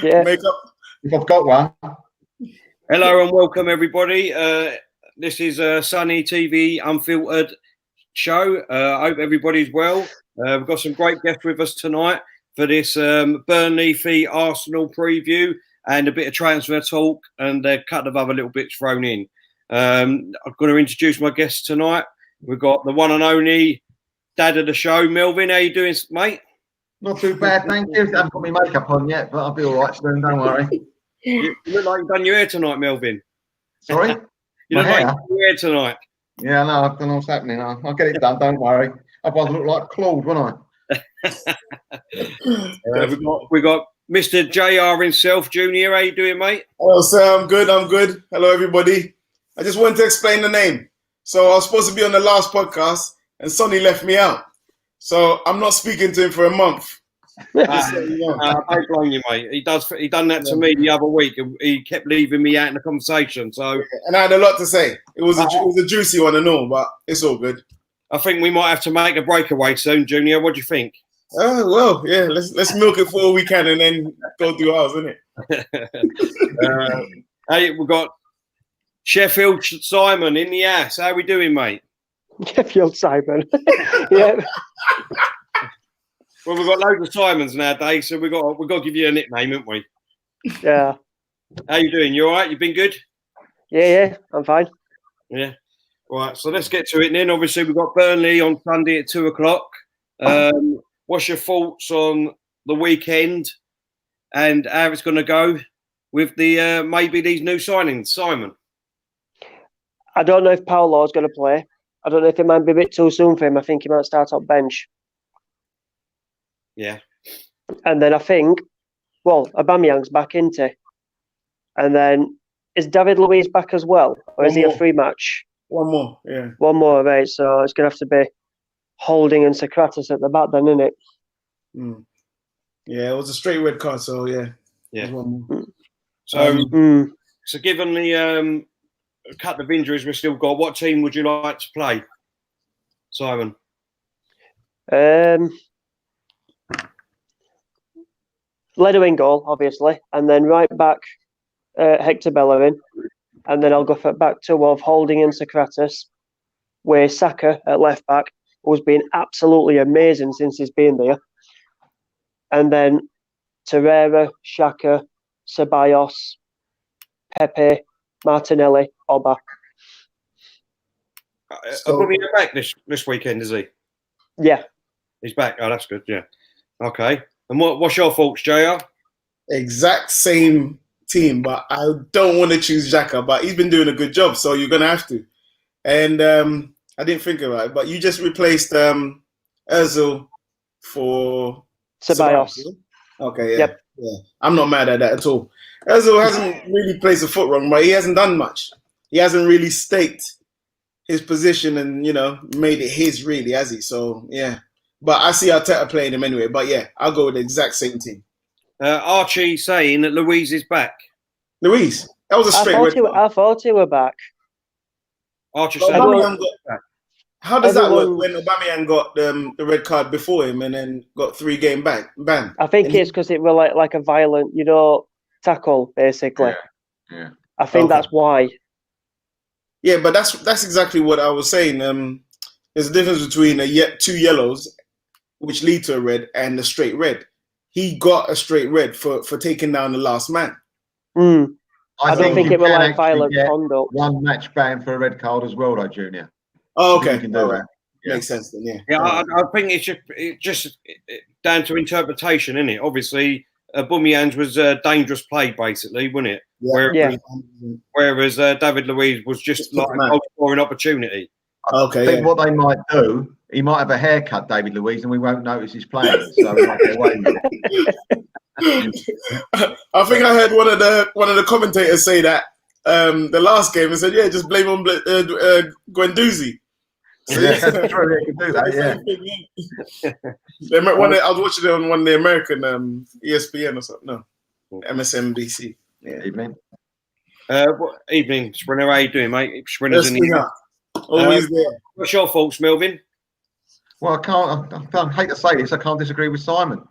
Yeah. Makeup. If I've got one. Hello and welcome, everybody. This is Sunny TV Unfiltered show. I hope everybody's well. We've got some great guests with us tonight for this Burnley v Arsenal preview and a bit of transfer talk and a couple of other little bits thrown in. I'm going to introduce my guests tonight. We've got the one and only dad of the show, Melvin. How you doing, mate? Not too bad, thank you. I haven't got my makeup on yet, but I'll be all right soon, don't worry. You look like you've done your hair tonight, Melvin. Sorry? You look like you've done your hair tonight. Yeah, no, I don't know what's happening. I'll get it done, don't worry. Otherwise I look like Claude, won't I? We've got Mr. JR himself, Junior. How you doing, mate? Hello, sir. I'm good. Hello, everybody. I just wanted to explain the name. So I was supposed to be on the last podcast, and Sonny left me out. So I'm not speaking to him for a month. I blame you, mate. He done that to me the other week. He kept leaving me out in the conversation. So, and I had a lot to say. It was a juicy one and all, but it's all good. I think we might have to make a breakaway soon, Junior. What do you think? Oh well, yeah. Let's milk it for all we can and then go do ours, isn't it? Hey, we've got Sheffield Simon in the ass. How are we doing, mate? Sheffield Simon. Yeah. Well, we've got loads of Simons nowadays, so we've got to give you a nickname, haven't we? Yeah. How you doing? You all right? You been good? Yeah, I'm fine. Yeah. Right, so let's get to it then. Obviously, we've got Burnley on Sunday at 2:00. What's your thoughts on the weekend and how it's going to go with the maybe these new signings, Simon? I don't know if Paolo's going to play. I don't know if it might be a bit too soon for him. I think he might start on bench. Yeah. And then I think, Aubameyang's back, isn't he? And then is David Luiz back as well? Or is he a free match? One more, yeah. One more, right. So it's going to have to be Holding and Socrates at the back then, isn't it? Mm. Yeah, it was a straight red card, so yeah. Yeah. One more. So given the couple of injuries we've still got, what team would you like to play, Simon? Ledo in goal, obviously, and then right back Hector Bellerin, and then I'll go for back two of Holding and Socrates, with Saka at left back, who's been absolutely amazing since he's been there, and then Torreira, Xhaka, Ceballos, Pepe, Martinelli, Oba. Aubameyang back this weekend, is he? Yeah. He's back. Oh, that's good, yeah. Okay. And what's your thoughts, JR? Exact same team, but I don't want to choose Xhaka, but he's been doing a good job, so you're going to have to. And I didn't think about it, but you just replaced Ozil for Ceballos. Okay, yeah. Yep. Yeah. I'm not mad at that at all. Ozil hasn't really placed a foot wrong, but he hasn't done much. He hasn't really staked his position and, made it his, really, has he? So, yeah. But I see Arteta playing him anyway. But, yeah, I'll go with the exact same team. Archie saying that Luiz is back. Luiz? That was a straight red card. I thought he were back. Archie saying how does that work when Aubameyang got the red card before him and then got 3-game ban? I think it's because it was like a violent, tackle, basically. Yeah. I think that's why. Yeah, but that's exactly what I was saying. There's a difference between two yellows, which lead to a red, and a straight red. He got a straight red for taking down the last man. I don't think it was like violent conduct. One match ban for a red card as well, though, Junior. Oh, okay. You can do that. Yeah. Makes sense then, yeah. Yeah, I think it's just down to interpretation, isn't it? Obviously, Aubameyang's was a dangerous play, basically, wasn't it? Yeah. Whereas David Luiz was just like a goal-scoring opportunity. Okay. I think what they might do, he might have a haircut, David Luiz, and we won't notice he's playing. So we might get away with it. I think I heard one of the commentators say that the last game and said, "Yeah, just blame on Guendouzi." So, yeah, that's true. They can do that. Yeah. I was watching it on one of the American ESPN or something. No, MSNBC. Yeah. Evening. Evening, Sprinter. How you doing, mate? Sprinter's in the always there. What's your thoughts, Melvin? Well, I hate to say this, I can't disagree with Simon.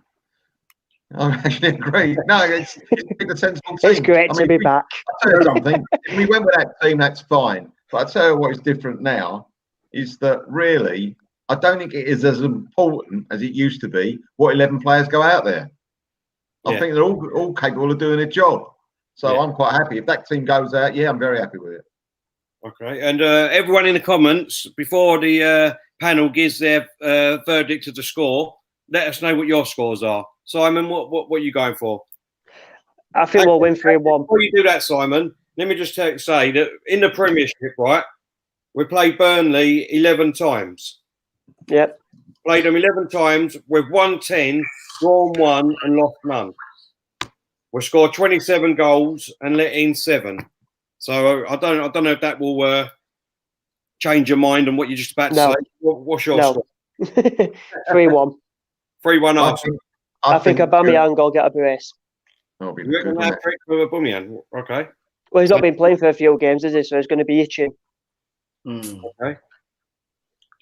I actually agree. No, it's a sensible team. It's great to be back. I'll tell you something. If we went with that team, that's fine. But I tell you what is different now is that really, I don't think it is as important as it used to be what 11 players go out there. I think they're all capable of doing a job. So I'm quite happy. If that team goes out, I'm very happy with it. Okay. And everyone in the comments, before the panel gives their verdict of the score, let us know what your scores are. Simon, what are you going for? I think we'll win 3-1. Before you do that, Simon, let me just say that in the Premiership, right, we played Burnley 11 times. Yep. Played them 11 times. We've won 10, drawn 1 and lost none. We scored 27 goals and let in 7. So I don't know if that will change your mind on what you're just about to say. What's your score? 3-1. 3-1 Arsenal. I think Aubameyang will get a brace. You're going to have for Aubameyang. Okay. Well, he's not been playing for a few games, is he? So he's going to be itching. Okay.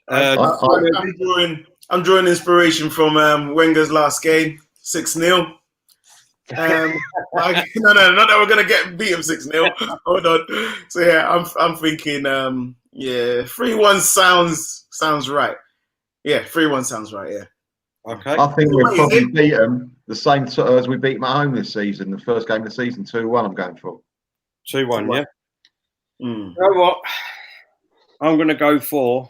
I'm drawing inspiration from Wenger's last game, 6-0. No, not that we're gonna get beat him 6-0. Hold on. So I'm thinking 3-1 sounds right. 3-1 sounds right. Yeah. Okay. I think we'll probably beat them the same sort of as we beat them at home this season. The first game of the season, 2-1. I'm going for 2-1. Yeah. You know what? I'm going to go for.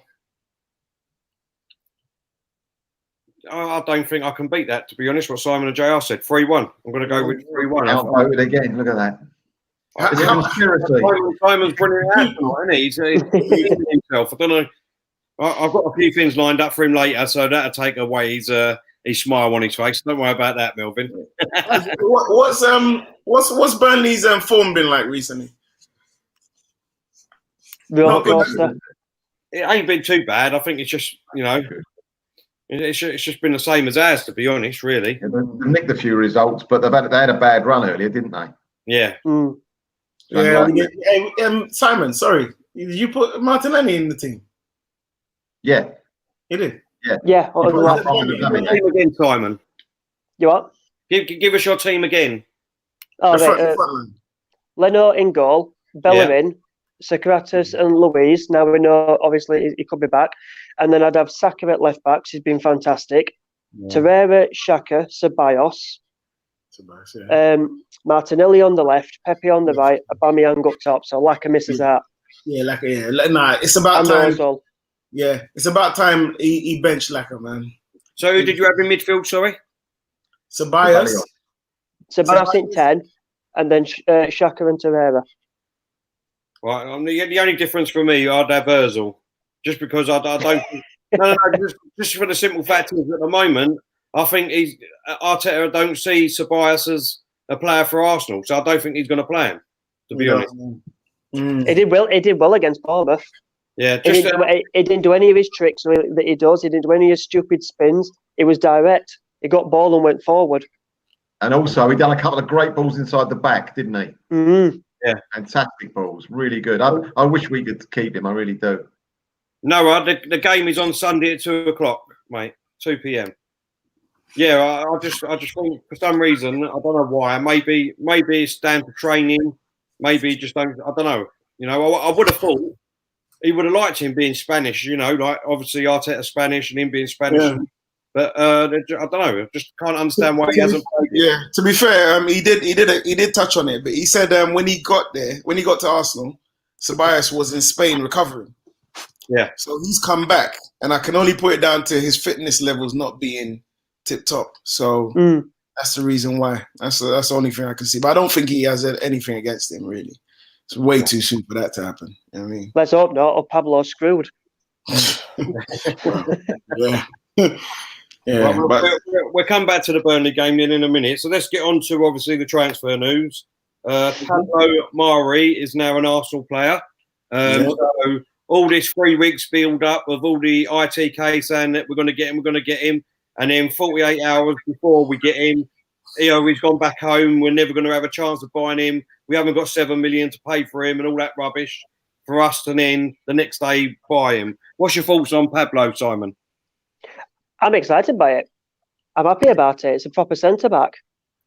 I don't think I can beat that, to be honest. What Simon and JR said, 3-1. I'm going to go with 3-1. Outvoted again. Look at that. Is it conspiracy? Simon's brilliant out tonight, isn't he? He's himself. I don't know. I've got a few things lined up for him later, so that'll take away his smile on his face. Don't worry about that, Melvin. What's Burnley's form been like recently? Rollercoaster. It ain't been too bad. I think it's just it's just been the same as ours, to be honest. Really, they've nicked a few results, but they had a bad run earlier, didn't they? Yeah. Simon, sorry, did you put Martinelli in the team? Yeah, he did. Yeah. Team again, Simon. You what? Give us your team again. Leno in goal, Bellerin, Socrates and Luiz. Now we know, obviously, he could be back. And then I'd have Saka at left backs. He's been fantastic. Torreira, Xhaka, Ceballos. Martinelli on the left, Pepe on the right, Aubameyang up top. So Laka misses out. It's about time. Yeah, it's about time he benched Laka, man. So who did you have in midfield, sorry? Ceballos in 10, and then Xhaka and Torreira. Right, the only difference for me, I'd have Ozil. Just because I don't... just for the simple fact is, at the moment, I think Arteta don't see Ceballos as a player for Arsenal, so I don't think he's going to play him, to be honest. He did well against Bournemouth. Yeah, he didn't do any of his tricks that he does. He didn't do any of his stupid spins. It was direct. He got ball and went forward. And also, he done a couple of great balls inside the back, didn't he? Mm-hmm. Yeah, fantastic balls, really good. I wish we could keep him. I really do. No, the game is on Sunday at 2:00, mate. 2 p.m. Yeah, I just think for some reason, I don't know why. Maybe it's down to training. Maybe just don't. I don't know. I would have thought he would have liked him being Spanish. Like obviously Arteta Spanish and him being Spanish. Yeah. But I don't know. I just can't understand why he hasn't played it. Yeah, to be fair, he did touch on it, but he said when he got to Arsenal, Ceballos was in Spain recovering. Yeah. So he's come back, and I can only put it down to his fitness levels not being tip top. So that's the reason why. That's the only thing I can see. But I don't think he has anything against him, really. It's way too soon for that to happen. You know what I mean? Let's hope not, or Pablo's screwed. Yeah. Yeah, well, we'll come back to the Burnley game in a minute. So let's get on to obviously the transfer news. Pablo Mari is now an Arsenal player. So all this 3 weeks build up of all the ITK saying that we're going to get him, and then 48 hours before we get him, he's gone back home. We're never going to have a chance of buying him. We haven't got 7 million to pay for him, and all that rubbish for us to then the next day buy him. What's your thoughts on Pablo, Simon? I'm excited by it. I'm happy about it. It's a proper centre-back.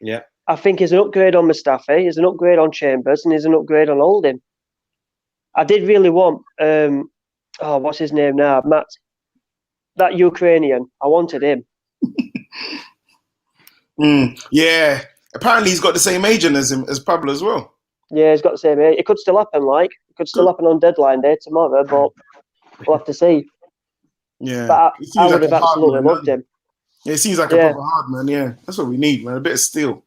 Yeah. I think he's an upgrade on Mustafi, he's an upgrade on Chambers, and he's an upgrade on Holding. I did really want, what's his name now? Matt, that Ukrainian. I wanted him. Yeah. Apparently, he's got the same agent as Pablo as well. Yeah, he's got the same age. It could still happen, it could still happen on deadline day tomorrow, but we'll have to see. Yeah. But I would like have absolutely loved him. Yeah, it seems like a proper hard man, yeah. That's what we need, man. A bit of steel.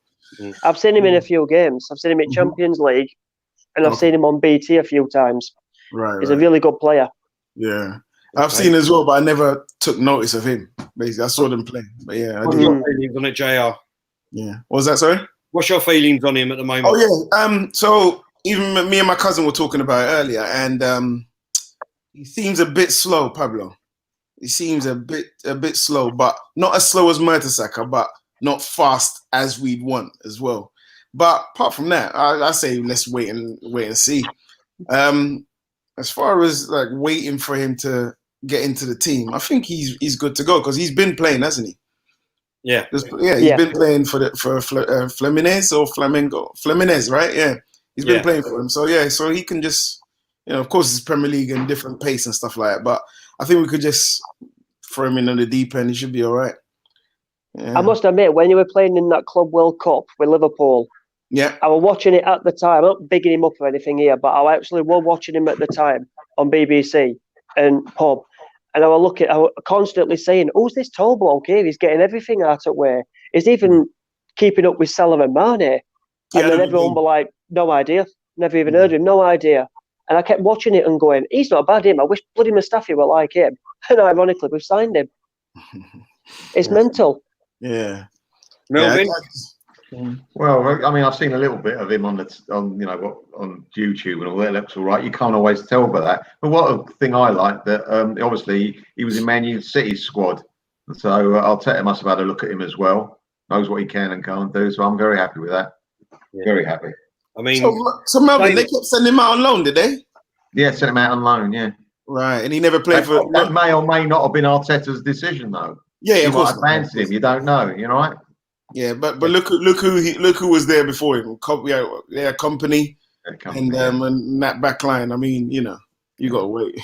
I've seen him in a few games. I've seen him in Champions League, and I've seen him on BT a few times. Right. He's a really good player. Yeah. I've seen as well, but I never took notice of him. Basically, I saw them play. But yeah, What's your feelings on it, JR? Yeah. What was that, sorry? What's your feelings on him at the moment? Oh yeah. So even me and my cousin were talking about it earlier, and he seems a bit slow, Pablo. He seems a bit slow, but not as slow as Mertesacker, but not fast as we'd want as well. But apart from that, I say let's wait and see. As far as like waiting for him to get into the team, I think he's good to go because he's been playing, hasn't he? Yeah. He's been playing for Fluminense or Fluminense, right? Yeah, he's been playing for him. So yeah, so he can just, of course it's Premier League and different pace and stuff like that. But I think we could just throw him in on the deep end. He should be all right. Yeah. I must admit, when you were playing in that Club World Cup with Liverpool, I was watching it at the time. I'm not bigging him up or anything here, but I actually was watching him at the time on BBC and pub. And I was constantly saying, who's this tall bloke here? He's getting everything out of way. He's even keeping up with Salah and Mane. And then everyone were like, no idea. Never even heard of him, no idea. And I kept watching it and going, he's not bad, him. I wish bloody Mustafi were like him. And ironically, we've signed him. It's mental. Yeah. Melvin? Well, I mean, I've seen a little bit of him on YouTube and all that. It looks all right. You can't always tell by that. But what a thing I like that obviously he was in Man U City's squad, so Arteta must have had a look at him as well. Knows what he can and can't do. So I'm very happy with that. Yeah. Very happy. I mean, so Melvin, they kept sending him out on loan, did they? Yeah, sent him out on loan. Yeah. Right, and he never played for. That may or may not have been Arteta's decision, though. Yeah, he of course. Might advance him. You don't know. You know, right? Yeah, but look who was there before him. Company, and that back line. I mean, you got to wait.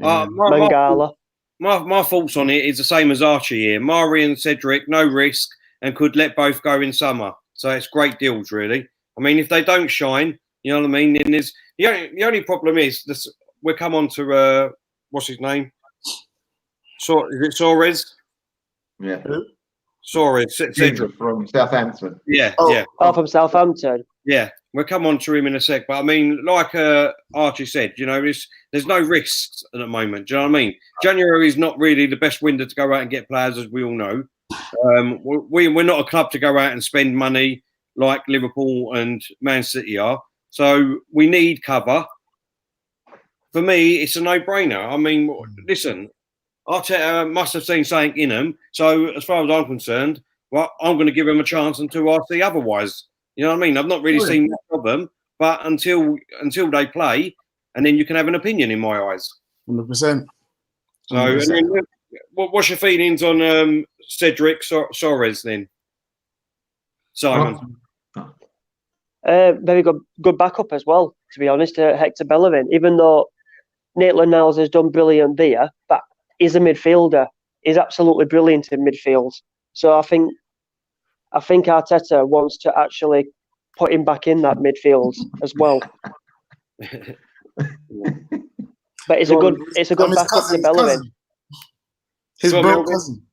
Mangala. My thoughts on it is the same as Archie here. Mari and Cedric, no risk, and could let both go in summer. So it's great deals, really. I mean, if they don't shine, you know what I mean. Then there's the only problem is this. We'll come on to what's his name? Is it Suarez? Yeah. Suarez, Cedric from Southampton. Yeah, from Southampton. Yeah, we'll come on to him in a sec. But I mean, like Archie said, there's no risks at the moment. Do you know what I mean? January is not really the best window to go out and get players, as we all know. We're not a club to go out and spend money like Liverpool and Man City are. So we need cover. For me, it's a no-brainer. I mean, listen, Arteta must have seen something in them. So as far as I'm concerned, well, I'm going to give him a chance until I see otherwise. You know what I mean? I've not really seen much of them, but until they play, and then you can have an opinion in my eyes. 100%. So, and then, what's your feelings on Cedric Suarez then, Simon? Very good backup as well, to be honest, Hector Bellerin. Even though Maitland-Niles has done brilliant there, but he's a midfielder. He's absolutely brilliant in midfield. So I think Arteta wants to actually put him back in that midfield as well. But it's a good backup to Bellerin. His bro cousin.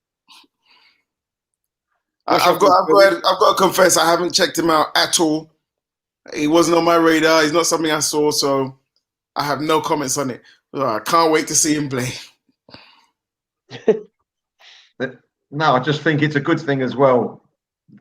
I've got to confess, I haven't checked him out at all. He wasn't on my radar. He's not something I saw, so I have no comments on it. I can't wait to see him play. No, I just think it's a good thing as well.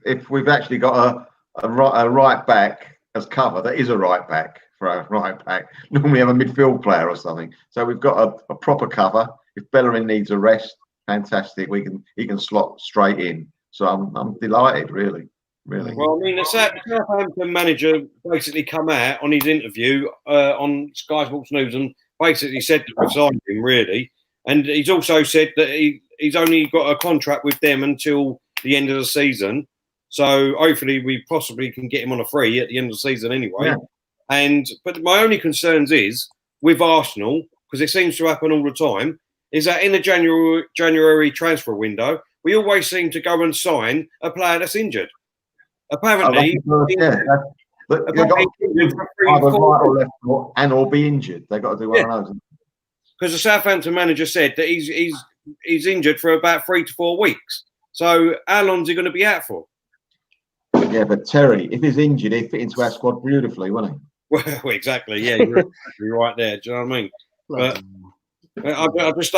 If we've actually got a right back as cover, that is a right back for a right back. Normally have a midfield player or something. So we've got a proper cover. If Bellerin needs a rest, fantastic. He can slot straight in. So I'm delighted, really. Well, I mean, the Southampton manager basically come out on his interview on Sky Sports News and basically said that we signed him, really. And he's also said that he's only got a contract with them until the end of the season. So hopefully we possibly can get him on a free at the end of the season anyway. Yeah. But my only concerns is with Arsenal, because it seems to happen all the time, is that in the January transfer window, we always seem to go and sign a player that's injured. Apparently, they've got to either right or left or be injured. They've got to do one of those. Because the Southampton manager said that he's injured for about 3 to 4 weeks. So how long is he going to be out for? Yeah, but Terry, if he's injured, he'd fit into our squad beautifully, wouldn't he? Well, exactly. Yeah, you're exactly right there. Do you know what I mean? But I just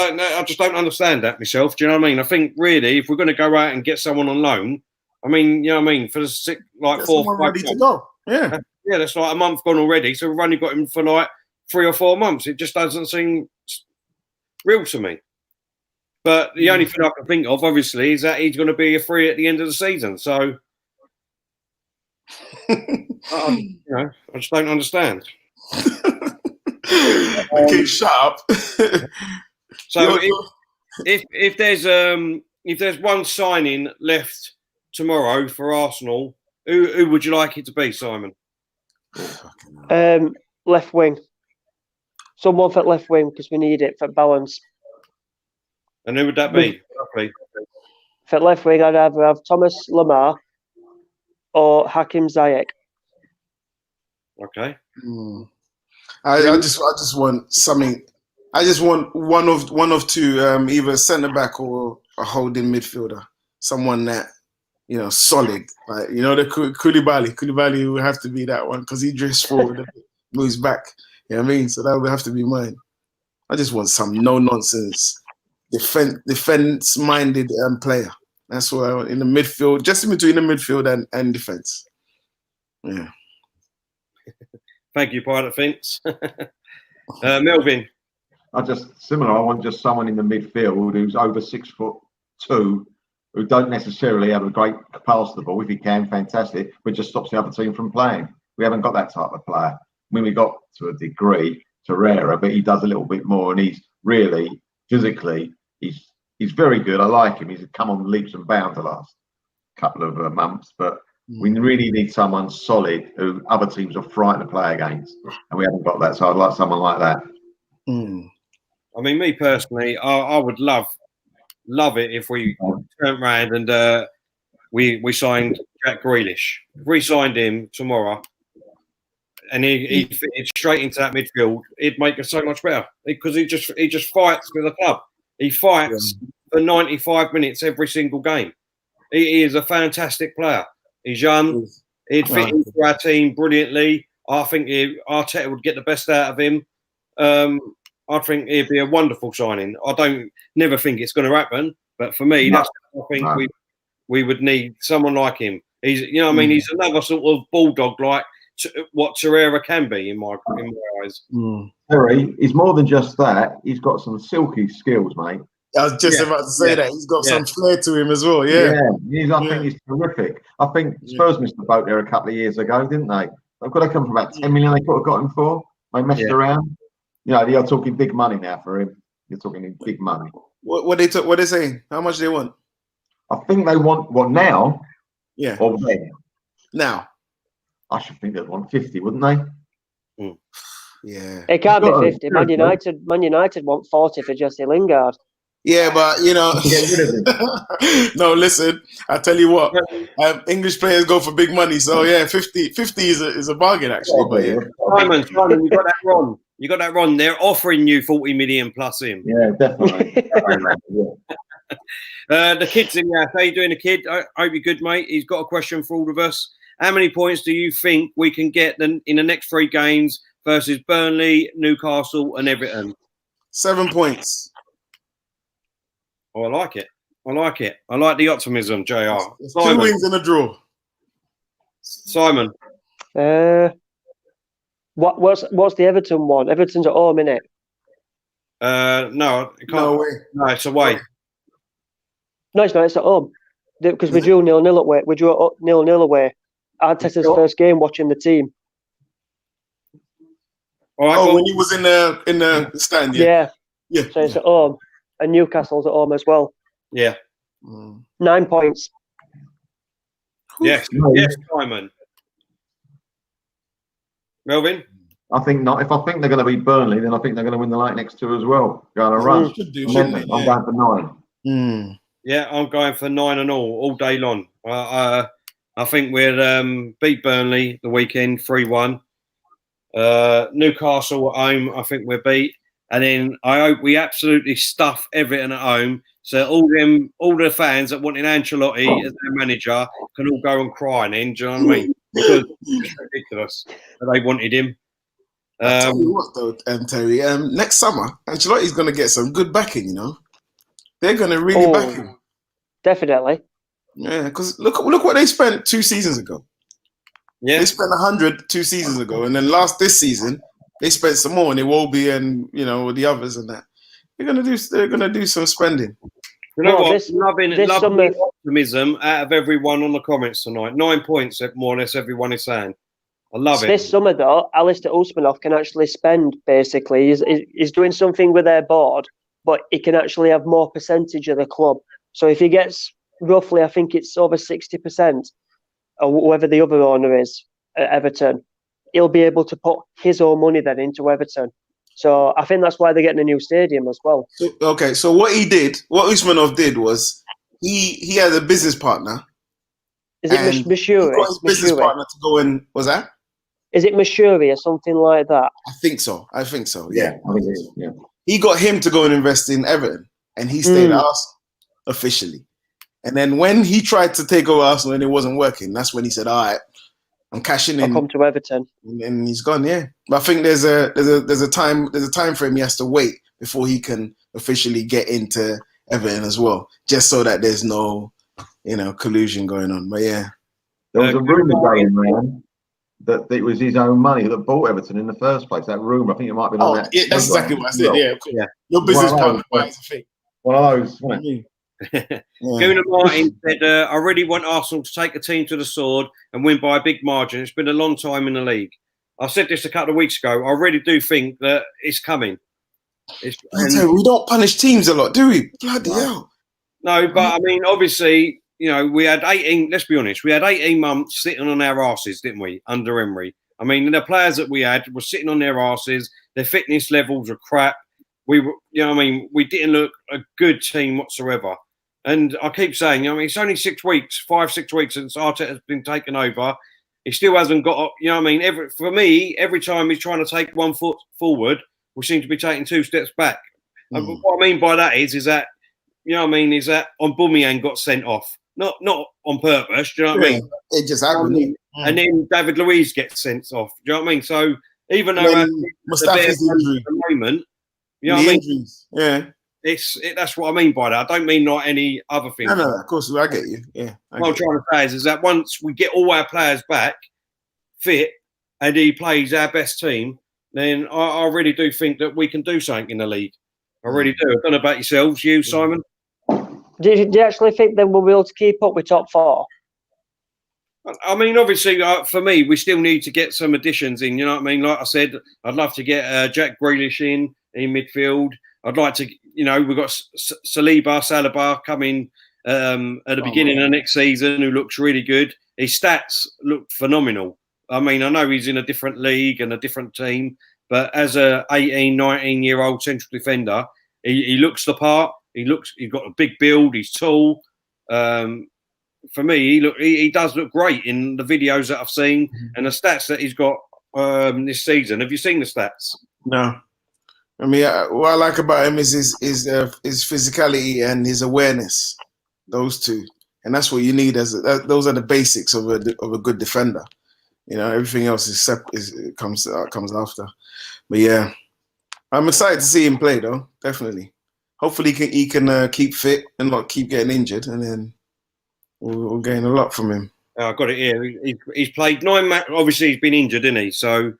don't understand that myself. Do you know what I mean? I think really, if we're going to go out and get someone on loan, I mean, you know what I mean, for the 4 or 5 ready to go. Yeah, that's like a month gone already. So we've only got him for like 3 or 4 months. It just doesn't seem real to me. But the only thing I can think of, obviously, is that he's going to be a free at the end of the season. So, I just don't understand. Okay, shut up. So if there's one signing left tomorrow for Arsenal, who would you like it to be, Simon? Left wing. Someone for left wing because we need it for balance. And who would that be? For left wing, I'd either have Thomas Lemar or Hakim Ziyech. Okay. I just want something. I just want one of two, either centre back or a holding midfielder, someone that solid. Like the Koulibaly would have to be that one because he drifts forward, moves back. You know what I mean? So that would have to be mine. I just want some no nonsense, defense minded player. That's what I want in the midfield, just in between the midfield and defense. Yeah. Thank you, Pilot Finks. Melvin. I want just someone in the midfield who's over 6'2", who don't necessarily have a great pass the ball. If he can, fantastic, but just stops the other team from playing. We haven't got that type of player. I mean, we got to a degree Torreira, but he does a little bit more, and he's really physically he's very good. I like him. He's come on leaps and bounds the last couple of months, but we really need someone solid who other teams are frightened to play against, and we haven't got that. So I'd like someone like that. I mean, me personally, I would love it if we turned around and we signed Jack Grealish. If we signed him tomorrow and he fitted straight into that midfield, it'd make us so much better because he just fights for the club. He fights for 95 minutes every single game. He is a fantastic player. He's young. He'd fit into our team brilliantly. I think Arteta would get the best out of him. I think it'd be a wonderful signing. I never think it's going to happen, but for me, that's what I think we would need someone like him. He's, I mean, he's another sort of bulldog, like what Torreira can be in my eyes. Terry, he's more than just that. He's got some silky skills, mate. I was just about to say that. He's got some flair to him as well. Yeah. I think he's terrific. I think Spurs missed the boat there a couple of years ago, didn't they? They've got to come for about 10 million they could have got him for. They messed around. You're talking big money now for him. You're talking big money. What they saying? How much they want? I think they want what now? Yeah. Or when? Now. I should think they'd want 50, wouldn't they? Yeah. It can't be 50. Man United want 40 for Jesse Lingard. Yeah, but Get rid of him. No, listen. I tell you what, English players go for big money. So 50 is a bargain actually. But Simon, you got that wrong. You got that wrong. They're offering you 40 million plus him. Yeah, definitely. The kid's in there. How you doing, the kid? I hope you're good, mate. He's got a question for all of us. How many points do you think we can get in the next 3 games versus Burnley, Newcastle, and Everton? 7 points. Oh, I like it. I like the optimism, JR. 2 wins and a draw. Simon. What's the Everton one? Everton's at home, innit? No, it can't. No way. No, it's away. No, it's not. It's at home because we drew 0-0 away. We drew 0-0 away. Arteta's first game watching the team. All right, when he was in the stand. Yeah. So it's at home, and Newcastle's at home as well. Yeah. 9 points. Yes, No. yes, Simon. Melvin? I think not. If I think they're going to beat Burnley, then I think they're going to win the late next two as well. Go on a run. Should do, I'm shouldn't going they? for 9. Yeah. Yeah, I'm going for 9 and all day long. I think we'll beat Burnley the weekend 3-1. Newcastle at home, I think we'll beat. And then I hope we absolutely stuff Everton at home, so all the fans that wanted Ancelotti as their manager can all go and cry. And then, do you know what I mean? Because it's ridiculous that they wanted him. I tell you what, though, Terry. Next summer, Ancelotti's going to get some good backing. You know, they're going to really back him. Definitely. Yeah, because look what they spent 2 seasons ago. Yeah, they spent 100 2 seasons ago, and then this season they spent some more, and Iwobi and the others and that. They're gonna do some spending. You know what? This loving summer, the optimism out of everyone on the comments tonight. 9 points, more or less, everyone is saying. I love it. This summer, though, Alistair Usmanov can actually spend, basically. He's doing something with their board, but he can actually have more percentage of the club. So if he gets roughly, I think it's over 60%, or whoever the other owner is at Everton, he'll be able to put his own money then into Everton. So I think that's why they're getting a new stadium as well. So what Usmanov did was he had a business partner. Is it Mashuri? He got his business partner to go in. Was that? Is it Mashuri or something like that? I think so. Yeah. I think it is. Yeah. He got him to go and invest in Everton, and he stayed at Arsenal officially. And then when he tried to take over Arsenal and it wasn't working, that's when he said, "All right, I'm cashing in." I'll come to Everton, and he's gone. Yeah, but I think there's a time frame he has to wait before he can officially get into Everton as well, just so that there's no collusion going on. But yeah, there was a rumor going around that it was his own money that bought Everton in the first place. That rumor, I think it might be on that. Yeah, that's exactly what I said. Yeah, of course. Yeah. Your business partner buys a thing. One of those. Wasn't it? Gunnar Martin said, I really want Arsenal to take the team to the sword and win by a big margin. It's been a long time in the league. I said this a couple of weeks ago. I really do think that it's coming. We don't punish teams a lot, do we? Bloody hell. No, but I mean, obviously, we had 18, let's be honest, we had 18 months sitting on our asses, didn't we, under Emery? I mean, the players that we had were sitting on their asses. Their fitness levels were crap. We were, we didn't look a good team whatsoever. And I keep saying, it's only 6 weeks, 5-6 weeks since Arteta has been taken over. He still hasn't got, for me, every time he's trying to take 1 foot forward, we seem to be taking 2 steps back. And what I mean by that is that, is that Aubameyang got sent off. Not on purpose, do you know what I mean? It just happened. And then David Luiz gets sent off. Do you know what I mean? So even though Mustafi's injury at the moment, you know what I mean? Injuries. Yeah. That's what I mean by that. I don't mean not any other things. No, of course, I get you. Yeah. What I'm trying to say is that once we get all our players back fit and he plays our best team, then I really do think that we can do something in the league. I really do. I don't know about yourselves, you, Simon. Do you actually think they will be able to keep up with top 4? I mean, obviously, for me, we still need to get some additions in. You know what I mean? Like I said, I'd love to get Jack Grealish in midfield. I'd like to, we've got Saliba coming at the beginning of next season, who looks really good. His stats look phenomenal. I mean, I know he's in a different league and a different team, but as a 18, 19-year-old central defender, he looks the part. He's got a big build. He's tall. For me, he does look great in the videos that I've seen and the stats that he's got this season. Have you seen the stats? No. I mean, what I like about him is his physicality and his awareness. Those two, and that's what you need. Those are the basics of a good defender. Everything else comes after. But yeah, I'm excited to see him play though. Definitely. Hopefully he can keep fit and not keep getting injured, and then we'll gain a lot from him. I got it here. He's played 9 matches. Obviously, he's been injured, isn't he? So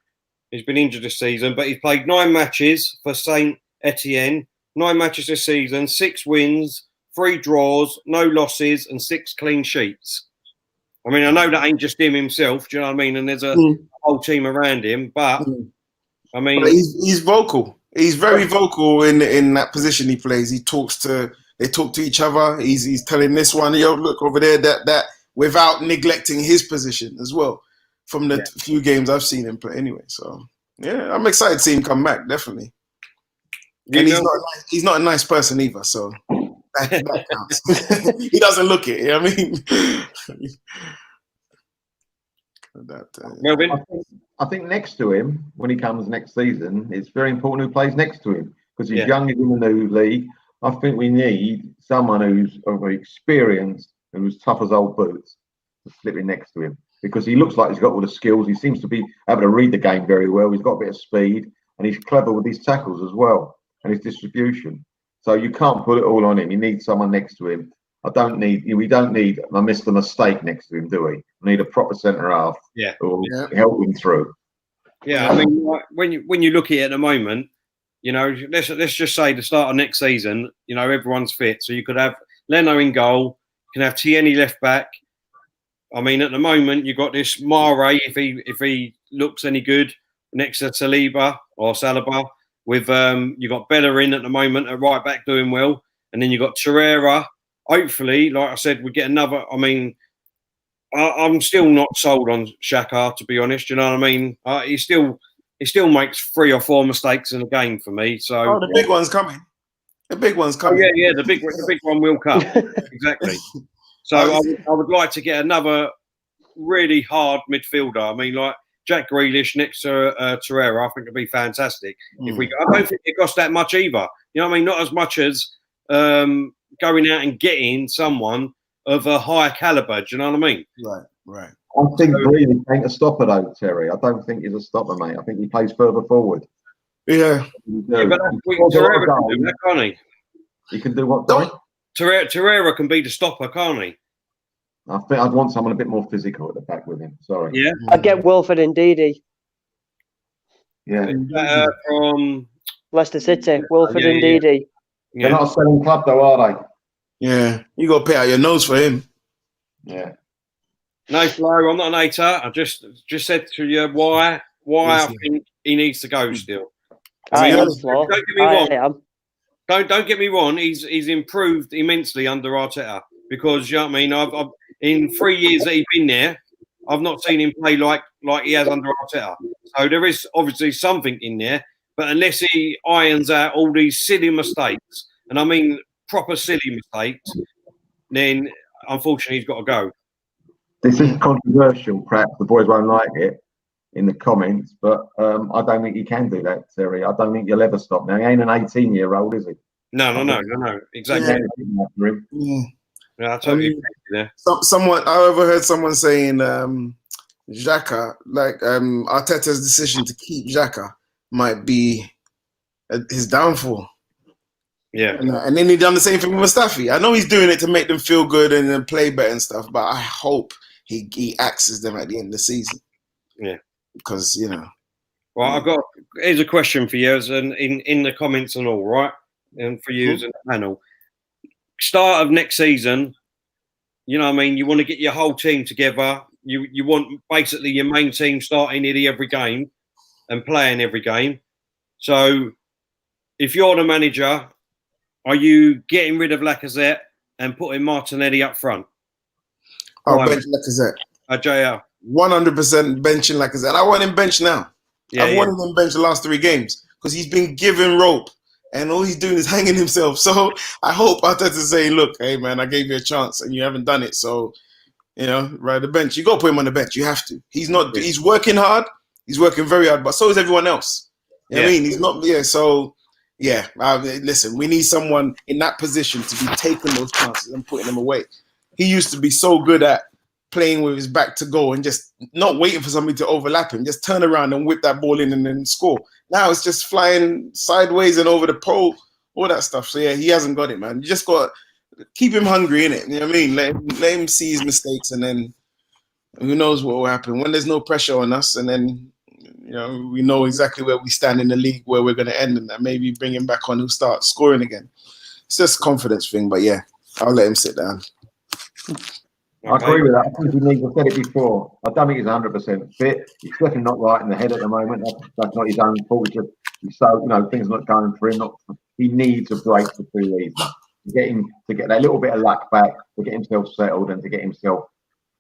he's been injured this season, but he's played 9 matches for Saint Etienne. 9 matches this season, 6 wins, 3 draws, no losses, and 6 clean sheets. I mean, I know that ain't just him himself. Do you know what I mean? And there's a whole team around him, but I mean, but he's vocal. He's very vocal in that position he plays. They talk to each other. He's telling this one, yo, look over there, that without neglecting his position as well from the few games I've seen him play anyway. So, yeah, I'm excited to see him come back, definitely. And he's not a nice person either, so that counts. He doesn't look it, you know what I mean? Melvin? I think next to him, when he comes next season, it's very important who plays next to him because he's young, he's in the new league. I think we need someone who's of experience, who's tough as old boots, to slip in next to him because he looks like he's got all the skills. He seems to be able to read the game very well. He's got a bit of speed and he's clever with his tackles as well and his distribution. So you can't put it all on him. You need someone next to him. We don't need a Mr. Mistake next to him, do we? We need a proper centre half who will help him through. Yeah, I mean, when you look at it at the moment, you know, let's just say the start of next season, you know, everyone's fit. So you could have Leno in goal, you can have Tierney left back. I mean, at the moment, you've got this Mare, if he looks any good, next to Saliba or Saliba. With you've got Bellerin at the moment at right back doing well. And then you've got Torreira. Hopefully, like I said, we get another. I mean, I'm still not sold on Xhaka, to be honest. You know what I mean? He still makes 3 or 4 mistakes in a game for me. So the big one's coming. The big one's coming. Oh, yeah, the big one will come. Exactly. So I would like to get another really hard midfielder. I mean, like Jack Grealish next to Torreira, I think it'd be fantastic. If I don't think it costs that much either. You know what I mean? Not as much as going out and getting someone of a higher caliber. Do you know what I mean? Right. I think Grealish ain't a stopper though, Terry. I don't think he's a stopper, mate. I think he plays further forward. Yeah. But Torreira can do that, can't he? He can do what? Sorry? Torreira can be the stopper, can't he? I think I'd want someone a bit more physical at the back with him. Sorry. Yeah. I'd get Wilfred and Ndidi. Yeah. From Leicester City. Wilfred and Ndidi. They're not a selling club though, are they? Yeah. You got to pay out your nose for him. Yeah. No, Flo, I'm not an hater. I just said to you why I think he needs to go still. Don't get me wrong. Don't get me wrong. He's improved immensely under Arteta because you know what I mean. I've in 3 years that he's been there, I've not seen him play like he has under Arteta. So there is obviously something in there, but unless he irons out all these silly mistakes, and I mean proper silly mistakes, then unfortunately he's got to go. This is controversial. Perhaps the boys won't like it in the comments, but I don't think he can do that, Terry. I don't think he'll ever stop. Now, he ain't an 18-year-old, is he? No. Exactly. Yeah, I totally agree there. I overheard someone saying Xhaka, like Arteta's decision to keep Xhaka might be his downfall. Yeah. And then he done the same thing with Mustafi. I know he's doing it to make them feel good and then play better and stuff, but I hope he axes them at the end of the season. Yeah. Because, you know. Well, here's a question for you as in the comments and all, right? And for you as a panel. Start of next season, you know what I mean? You want to get your whole team together. You want basically your main team starting nearly every game and playing every game. So if you're the manager, are you getting rid of Lacazette and putting Martinelli up front? I'll bench Lacazette. JR. 100% benching Lacazette. I want him benched now. I wanted him benched the last 3 games because he's been given rope and all he's doing is hanging himself. So I hope Arteta's saying, look, hey, man, I gave you a chance and you haven't done it. So, you know, ride the bench. You got to put him on the bench. You have to. He's working hard. He's working very hard, but so is everyone else. You know what I mean? He's not, so... Yeah, listen, we need someone in that position to be taking those chances and putting them away. He used to be so good at playing with his back to goal and just not waiting for somebody to overlap him, just turn around and whip that ball in and then score. Now it's just flying sideways and over the pole, all that stuff. So, yeah, he hasn't got it, man. You just got to keep him hungry, innit? You know what I mean? Let him see his mistakes and then who knows what will happen. When there's no pressure on us and then... You know, we know exactly where we stand in the league, where we're going to end, and that maybe bring him back on, who'll start scoring again. It's just a confidence thing, but yeah, I'll let him sit down. I agree with that. I think he needs. I've said it before. I don't think he's 100% fit. He's definitely not right in the head at the moment. That's not his own fault. He's so, you know, things are not going for him. He needs a break for 2 reasons. To get that little bit of luck back, to get himself settled, and to get himself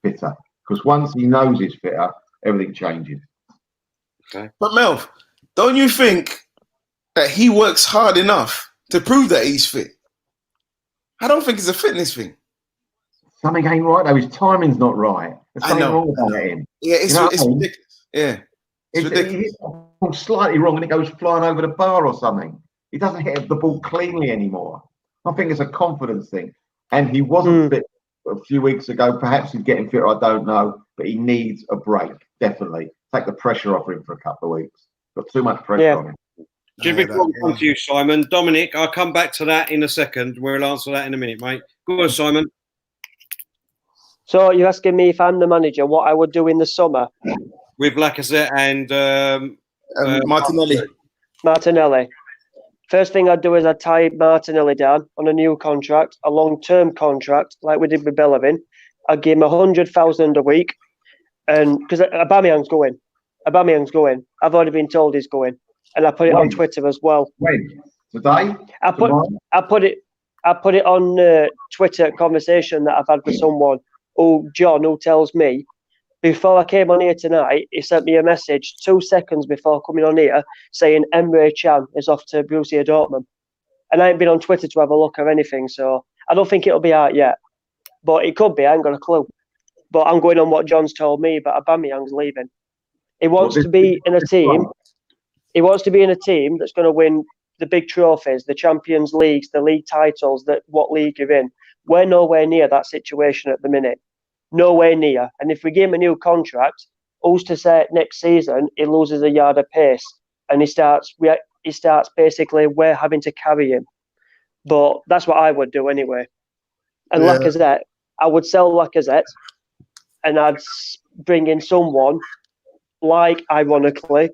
fitter. Because once he knows he's fitter, everything changes. Okay. But Mel, don't you think that he works hard enough to prove that he's fit? I don't think it's a fitness thing. Something ain't right though. His timing's not right. There's something wrong about him. Yeah, it's ridiculous. Yeah, it's ridiculous. He hits the ball slightly wrong and it goes flying over the bar or something. He doesn't hit the ball cleanly anymore. I think it's a confidence thing. And he wasn't fit a few weeks ago. Perhaps he's getting fitter. I don't know. But he needs a break, definitely. Take the pressure off him for a couple of weeks. Got too much pressure on him. Just before we come to you, Simon, Dominic, I'll come back to that in a second. We'll answer that in a minute, mate. Go on, Simon. So you're asking me if I'm the manager, what I would do in the summer? With Lacazette and Martinelli. Martinelli. First thing I'd do is I'd tie Martinelli down on a new contract, a long-term contract, like we did with Bellerin. I'd give him 100,000 a week, and because Aubameyang's going. I've already been told he's going, and I put it on Twitter as well. When? Today? I put it on Twitter conversation that I've had with someone who tells me before I came on here tonight, he sent me a message 2 seconds before coming on here saying Emre Can is off to Borussia Dortmund. And I ain't been on Twitter to have a look or anything, so I don't think it'll be out yet. But it could be, I ain't got a clue. But I'm going on what John's told me, but Aubameyang's leaving. He wants to be in a team. He wants to be in a team that's going to win the big trophies, the Champions Leagues, the league titles, what league you're in. We're nowhere near that situation at the minute. Nowhere near. And if we give him a new contract, who's to say next season he loses a yard of pace and he starts basically we're having to carry him. But that's what I would do anyway. And Lacazette, I would sell Lacazette and I'd bring in someone like, ironically,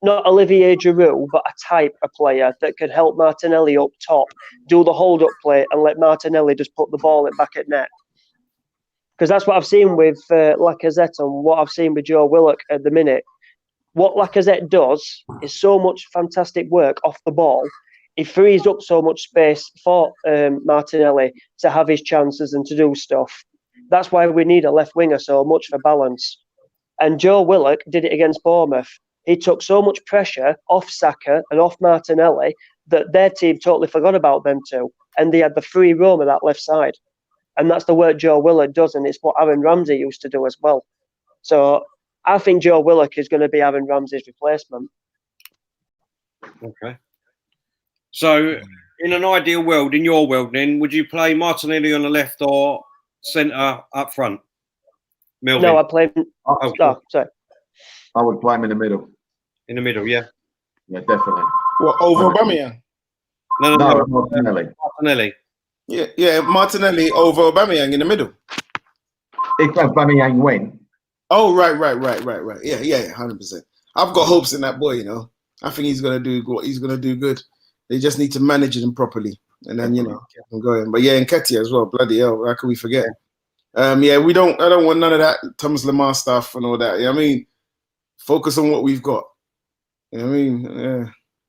not Olivier Giroud, but a type of player that could help Martinelli up top, do the hold-up play and let Martinelli just put the ball back at net. Because that's what I've seen with Lacazette and what I've seen with Joe Willock at the minute. What Lacazette does is so much fantastic work off the ball. He frees up so much space for Martinelli to have his chances and to do stuff. That's why we need a left winger so much for balance. And Joe Willock did it against Bournemouth. He took so much pressure off Saka and off Martinelli that their team totally forgot about them two. And they had the free roam of that left side. And that's the work Joe Willock does, and it's what Aaron Ramsey used to do as well. So I think Joe Willock is going to be Aaron Ramsey's replacement. Okay. So in an ideal world, in your world then, would you play Martinelli on the left or centre up front? Melvin? No, I play... sorry. I would play him in the middle. In the middle, yeah? Yeah, definitely. What, over Aubameyang? No, Martinelli. Yeah, Martinelli over Aubameyang in the middle. If Aubameyang went. Oh, right. Yeah, 100%. I've got hopes in that boy, you know. I think he's gonna do good. They just need to manage him properly, and then keep him going. But yeah, Nketiah as well. Bloody hell, how can we forget? I don't want none of that Thomas Lemar stuff and all that. I mean, focus on what we've got. You know what I mean?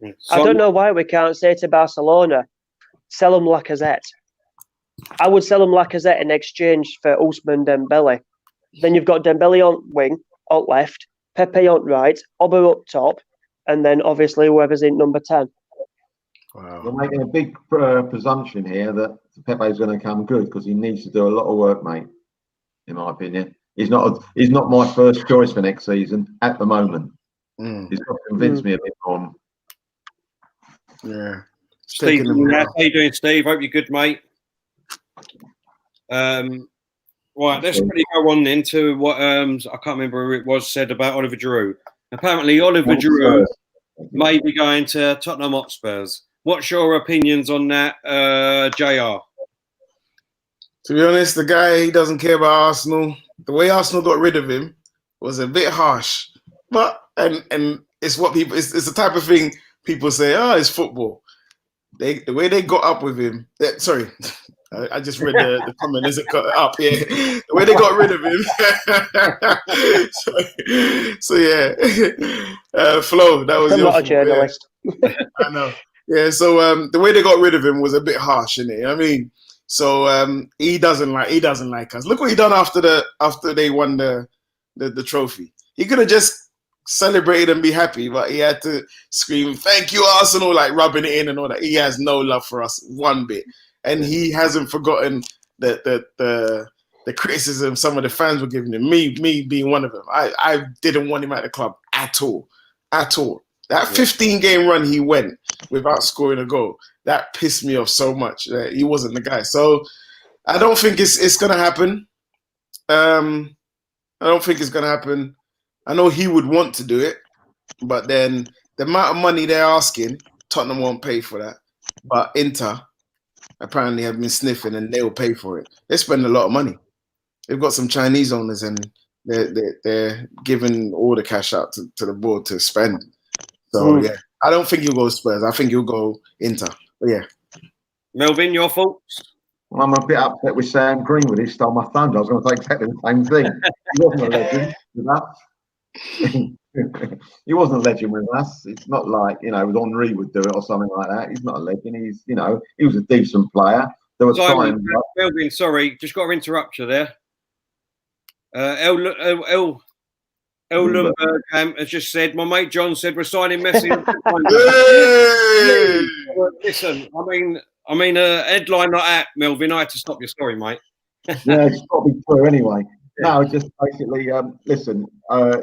Yeah. I don't know why we can't say to Barcelona, sell him Lacazette. I would sell him Lacazette in exchange for Ousmane Dembele. Then you've got Dembele on wing, on left, Pepe on right, Ober up top, and then obviously whoever's in number 10. Wow. We're making a big presumption here that Pepe's going to come good because he needs to do a lot of work, mate. In my opinion, he's not my first choice for next season at the moment. He's got to convince me a bit more. Yeah. Steve, how you doing, Steve? Hope you're good, mate. Right, let's really go on then to what I can't remember who it was said about Oliver Giroud. Apparently, Oliver Giroud may be going to Tottenham Hotspurs. What's your opinions on that, JR? To be honest, the guy, he doesn't care about Arsenal. The way Arsenal got rid of him was a bit harsh. But and it's what people it's the type of thing people say, it's football. The way they got up with him. Sorry, I just read the comment as it got up. Yeah, the way they got rid of him. so yeah, Flo, that was I'm not a journalist. Yeah. I know. Yeah, so the way they got rid of him was a bit harsh, innit? I mean, So he doesn't like us. Look what he done after they won the trophy. He could have just celebrated and be happy, but he had to scream, "Thank you, Arsenal," like rubbing it in and all that. He has no love for us one bit, and he hasn't forgotten the criticism some of the fans were giving him. Me being one of them. I didn't want him at the club at all. That 15-game run he went without scoring a goal, that pissed me off so much. He wasn't the guy. So I don't think it's going to happen. I don't think it's going to happen. I know he would want to do it, but then the amount of money they're asking, Tottenham won't pay for that. But Inter apparently have been sniffing and they'll pay for it. They spend a lot of money. They've got some Chinese owners and they're giving all the cash out to the board to spend. So, yeah, I don't think he'll go Spurs. I think he'll go Inter. But, yeah. Melvin, your thoughts? Well, I'm a bit upset with Sam Greenwood. He stole my thunder. I was going to say exactly the same thing. He wasn't a legend with us. He wasn't a legend with us. It's not like, it was Henry would do it or something like that. He's not a legend. He was a decent player. There were times. Melvin, sorry, just got to interrupt you there. El Lundberg has just said, my mate John said we're signing Messi. Listen, I mean, a headline like that, Melvin, I had to stop your story, mate. Yeah, it's got to be true anyway. No, just basically, listen,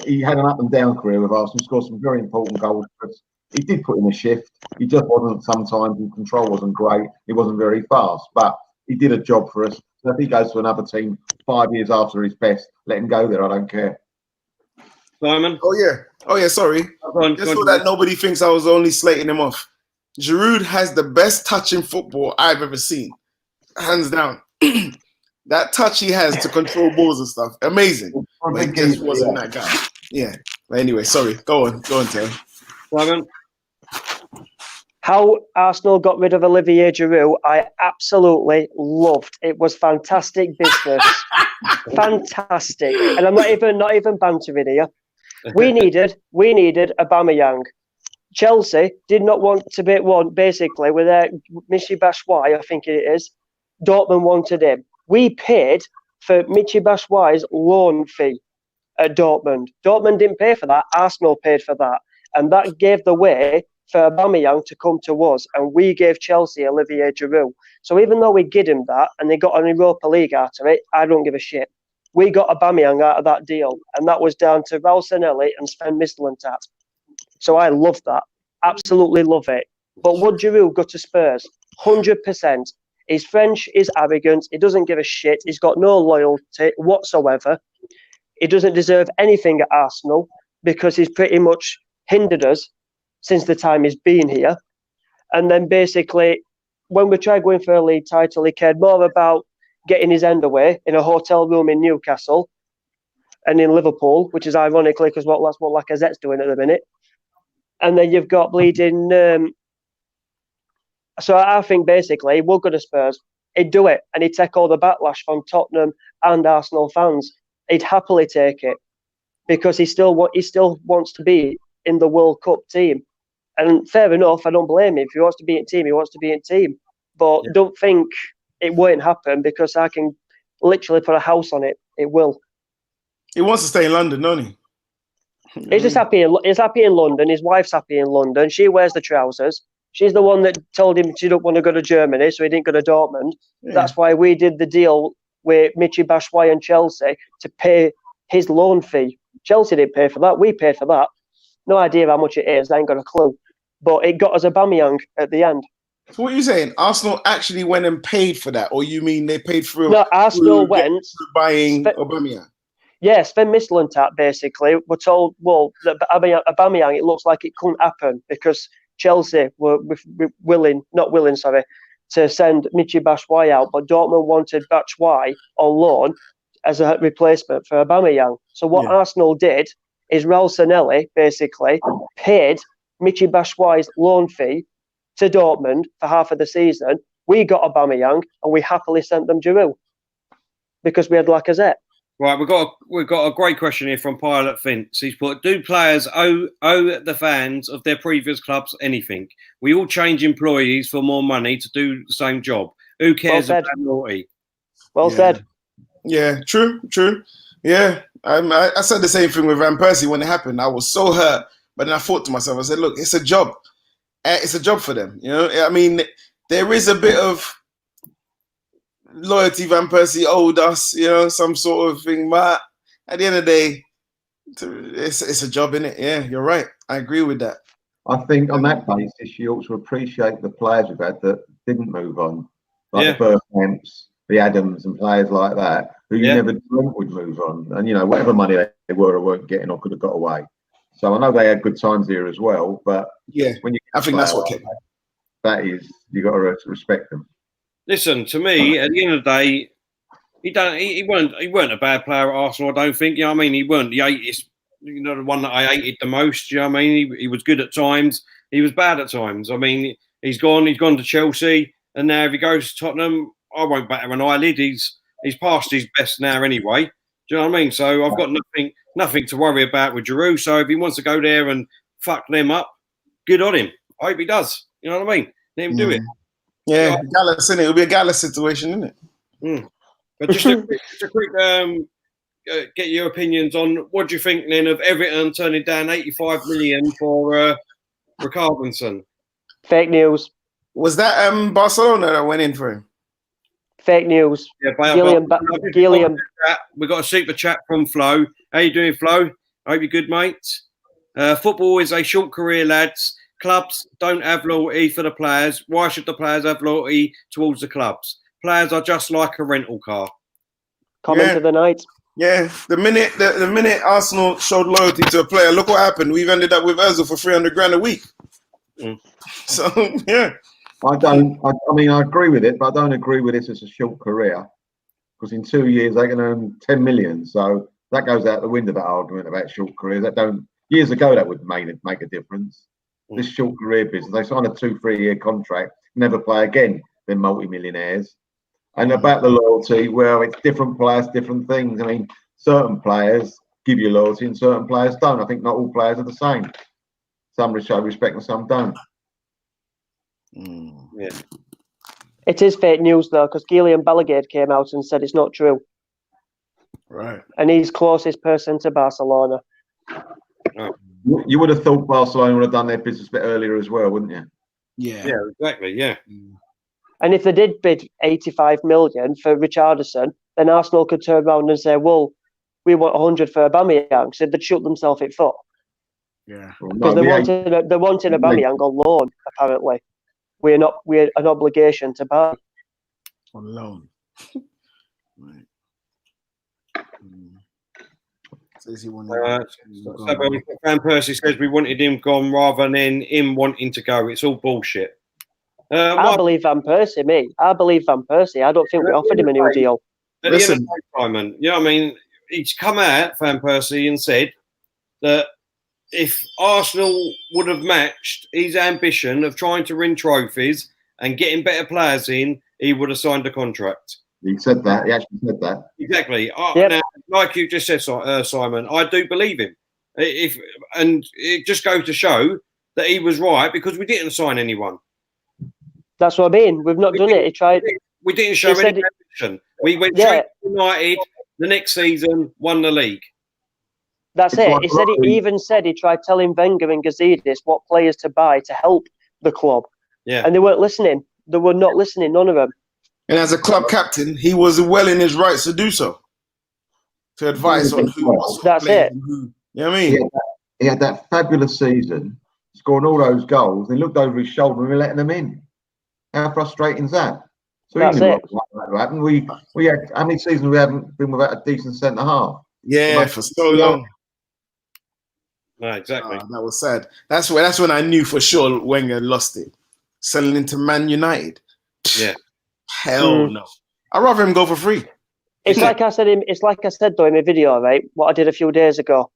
he had an up and down career with Arsenal, scored some very important goals for us. He did put in a shift. He just wasn't sometimes, his control wasn't great. He wasn't very fast, but he did a job for us. So if he goes to another team 5 years after his best, let him go there. I don't care. Simon? Oh, yeah, sorry. Just so that nobody thinks I was only slating him off. Giroud has the best touch in football I've ever seen. Hands down. That touch he has to control balls and stuff, amazing. But he just wasn't that guy. Yeah. But anyway, sorry. Go on, Taylor. Simon? How Arsenal got rid of Olivier Giroud, I absolutely loved. It was fantastic business. Fantastic. And I'm not even bantering here. We needed Aubameyang. Chelsea did not want to be one, basically, with their Michy Batshuayi, I think it is. Dortmund wanted him. We paid for Michy Batshuayi's loan fee at Dortmund. Dortmund didn't pay for that. Arsenal paid for that. And that gave the way for Aubameyang to come to us. And we gave Chelsea Olivier Giroud. So even though we gave him that and they got an Europa League out of it, I don't give a shit. We got Aubameyang out of that deal. And that was down to Raul Sanelli and Sven Mislintat. So I love that. Absolutely love it. But would Giroud go to Spurs? 100%. He's French, he's arrogant, he doesn't give a shit, he's got no loyalty whatsoever. He doesn't deserve anything at Arsenal because he's pretty much hindered us since the time he's been here. And then basically, when we tried going for a league title, he cared more about getting his end away in a hotel room in Newcastle and in Liverpool, which is ironically because that's what Lacazette's doing at the minute. And then you've got bleeding... So I think basically we'll go to Spurs. He'd do it, and he'd take all the backlash from Tottenham and Arsenal fans. He'd happily take it because he still wants to be in the World Cup team. And fair enough, I don't blame him. If he wants to be in team, he wants to be in team. But don't think it won't happen because I can literally put a house on it. It will. He wants to stay in London, don't he? He's just happy. He's happy in London. His wife's happy in London. She wears the trousers. She's the one that told him she don't want to go to Germany, so he didn't go to Dortmund. Yeah. That's why we did the deal with Michy Batshuayi and Chelsea to pay his loan fee. Chelsea didn't pay for that. We paid for that. No idea how much it is. I ain't got a clue. But it got us Aubameyang at the end. So what are you saying? Arsenal actually went and paid for that? Or you mean they paid for No, Arsenal went... buying Aubameyang? Yes, Sven Mislintat basically were told, well, that Aubameyang, it looks like it couldn't happen because Chelsea were not willing, to send Michy Batshuayi out, but Dortmund wanted Batshuayi on loan as a replacement for Aubameyang. So what Arsenal did is Raul Sanelli basically paid Michy Batshuayi's loan fee to Dortmund for half of the season. We got Aubameyang and we happily sent them Giroud because we had Lacazette. Right, we've got a great question here from Pilot Finch. He's put, do players owe the fans of their previous clubs anything? We all change employees for more money to do the same job. Who cares said. about loyalty? Well said. Yeah, true. Yeah, I said the same thing with Van Persie when it happened. I was so hurt, but then I thought to myself, I said, look, it's a job. It's a job for them. You know, I mean, there is a bit of loyalty Van Persie owed us, you know, some sort of thing. But at the end of the day, it's a job, innit? Yeah, you're right. I agree with that. I think on that basis, you ought to appreciate the players we've had that didn't move on, like the Bergkamps, the Adams, and players like that, who you never dreamt would move on. And, you know, whatever money they were or weren't getting or could have got away. So I know they had good times here as well, but when you I think that's what kept that is, you got to respect them. Listen, to me, at the end of the day, he weren't a bad player at Arsenal, I don't think. You know what I mean? He weren't the 80th, you know, the one that I hated the most. You know what I mean? He was good at times. He was bad at times. I mean, he's gone to Chelsea, and now if he goes to Tottenham, I won't batter an eyelid. He's past his best now anyway. Do you know what I mean? So I've got nothing to worry about with Giroud. So if he wants to go there and fuck them up, good on him. I hope he does. You know what I mean? Let him do it. Yeah, Gallus, innit? It'll be a Gallus situation, isn't it? But just a quick get your opinions on what do you think then of Everton turning down 85 million for Richarlison? Fake news. Was that Barcelona that went in for him? Fake news. Yeah, Gilliam. We got a super chat from Flo. How you doing, Flo? I hope you're good, mate. Football is a short career, lads. Clubs don't have loyalty for the players. Why should the players have loyalty towards the clubs? Players are just like a rental car. Comment of the night. Yeah, the minute Arsenal showed loyalty to a player, look what happened. We've ended up with Ozil for 300 grand a week. So yeah, I mean, I agree with it, but I don't agree with this as a short career, because in 2 years they can earn 10 million. So that goes out the window. That argument about short careers. Years ago that would make a difference. This short career business, they sign a 2-3 year contract, never play again. They're multi-millionaires. And about the loyalty, well, it's different players, different things. I mean, certain players give you loyalty and certain players don't. I think not all players are the same. Some show respect and some don't. Yeah. It is fake news, though, because Gillian Ballagade came out and said it's not true. Right. And he's closest person to Barcelona. You would have thought Barcelona would have done their business a bit earlier as well, wouldn't you? Yeah. Yeah, exactly, yeah. And if they did bid 85 million for Richarlison, then Arsenal could turn around and say, well, we want 100 for Aubameyang. So they'd shoot themselves in foot. Yeah. Because they're wanting Aubameyang on loan, apparently. We're an obligation to buy. On loan. Right. Says he wanted Van Persie says we wanted him gone rather than him wanting to go. It's all bullshit. I believe Van Persie, mate. I believe Van Persie. I don't think we offered him a new deal. At the end of the day, Simon, you know what I mean? He's come out, Van Persie, and said that if Arsenal would have matched his ambition of trying to win trophies and getting better players in, he would have signed a contract. He said that. He actually said that. Exactly. Now, like you just said, Simon, I do believe him. And it just goes to show that he was right because we didn't sign anyone. That's what I mean. We've not done it. He tried. We didn't show any ambition. We went straight to United. The next season, won the league. That's it. He even said he tried telling Wenger and Gazidis what players to buy to help the club. Yeah. And they weren't listening. They were not listening, none of them. And as a club captain, he was well in his rights to do so. To advise on who. That's it. You know what I mean? He had that fabulous season, scoring all those goals. And he looked over his shoulder and we were letting them in. How frustrating is that? So that's it. We had how many seasons we haven't been without a decent centre half? Yeah, for so long. No, exactly. That was sad. That's when I knew for sure Wenger lost it. Selling into Man United. Yeah. Hell no. I'd rather him go for free. It's like I said though in my video, right? What I did a few days ago,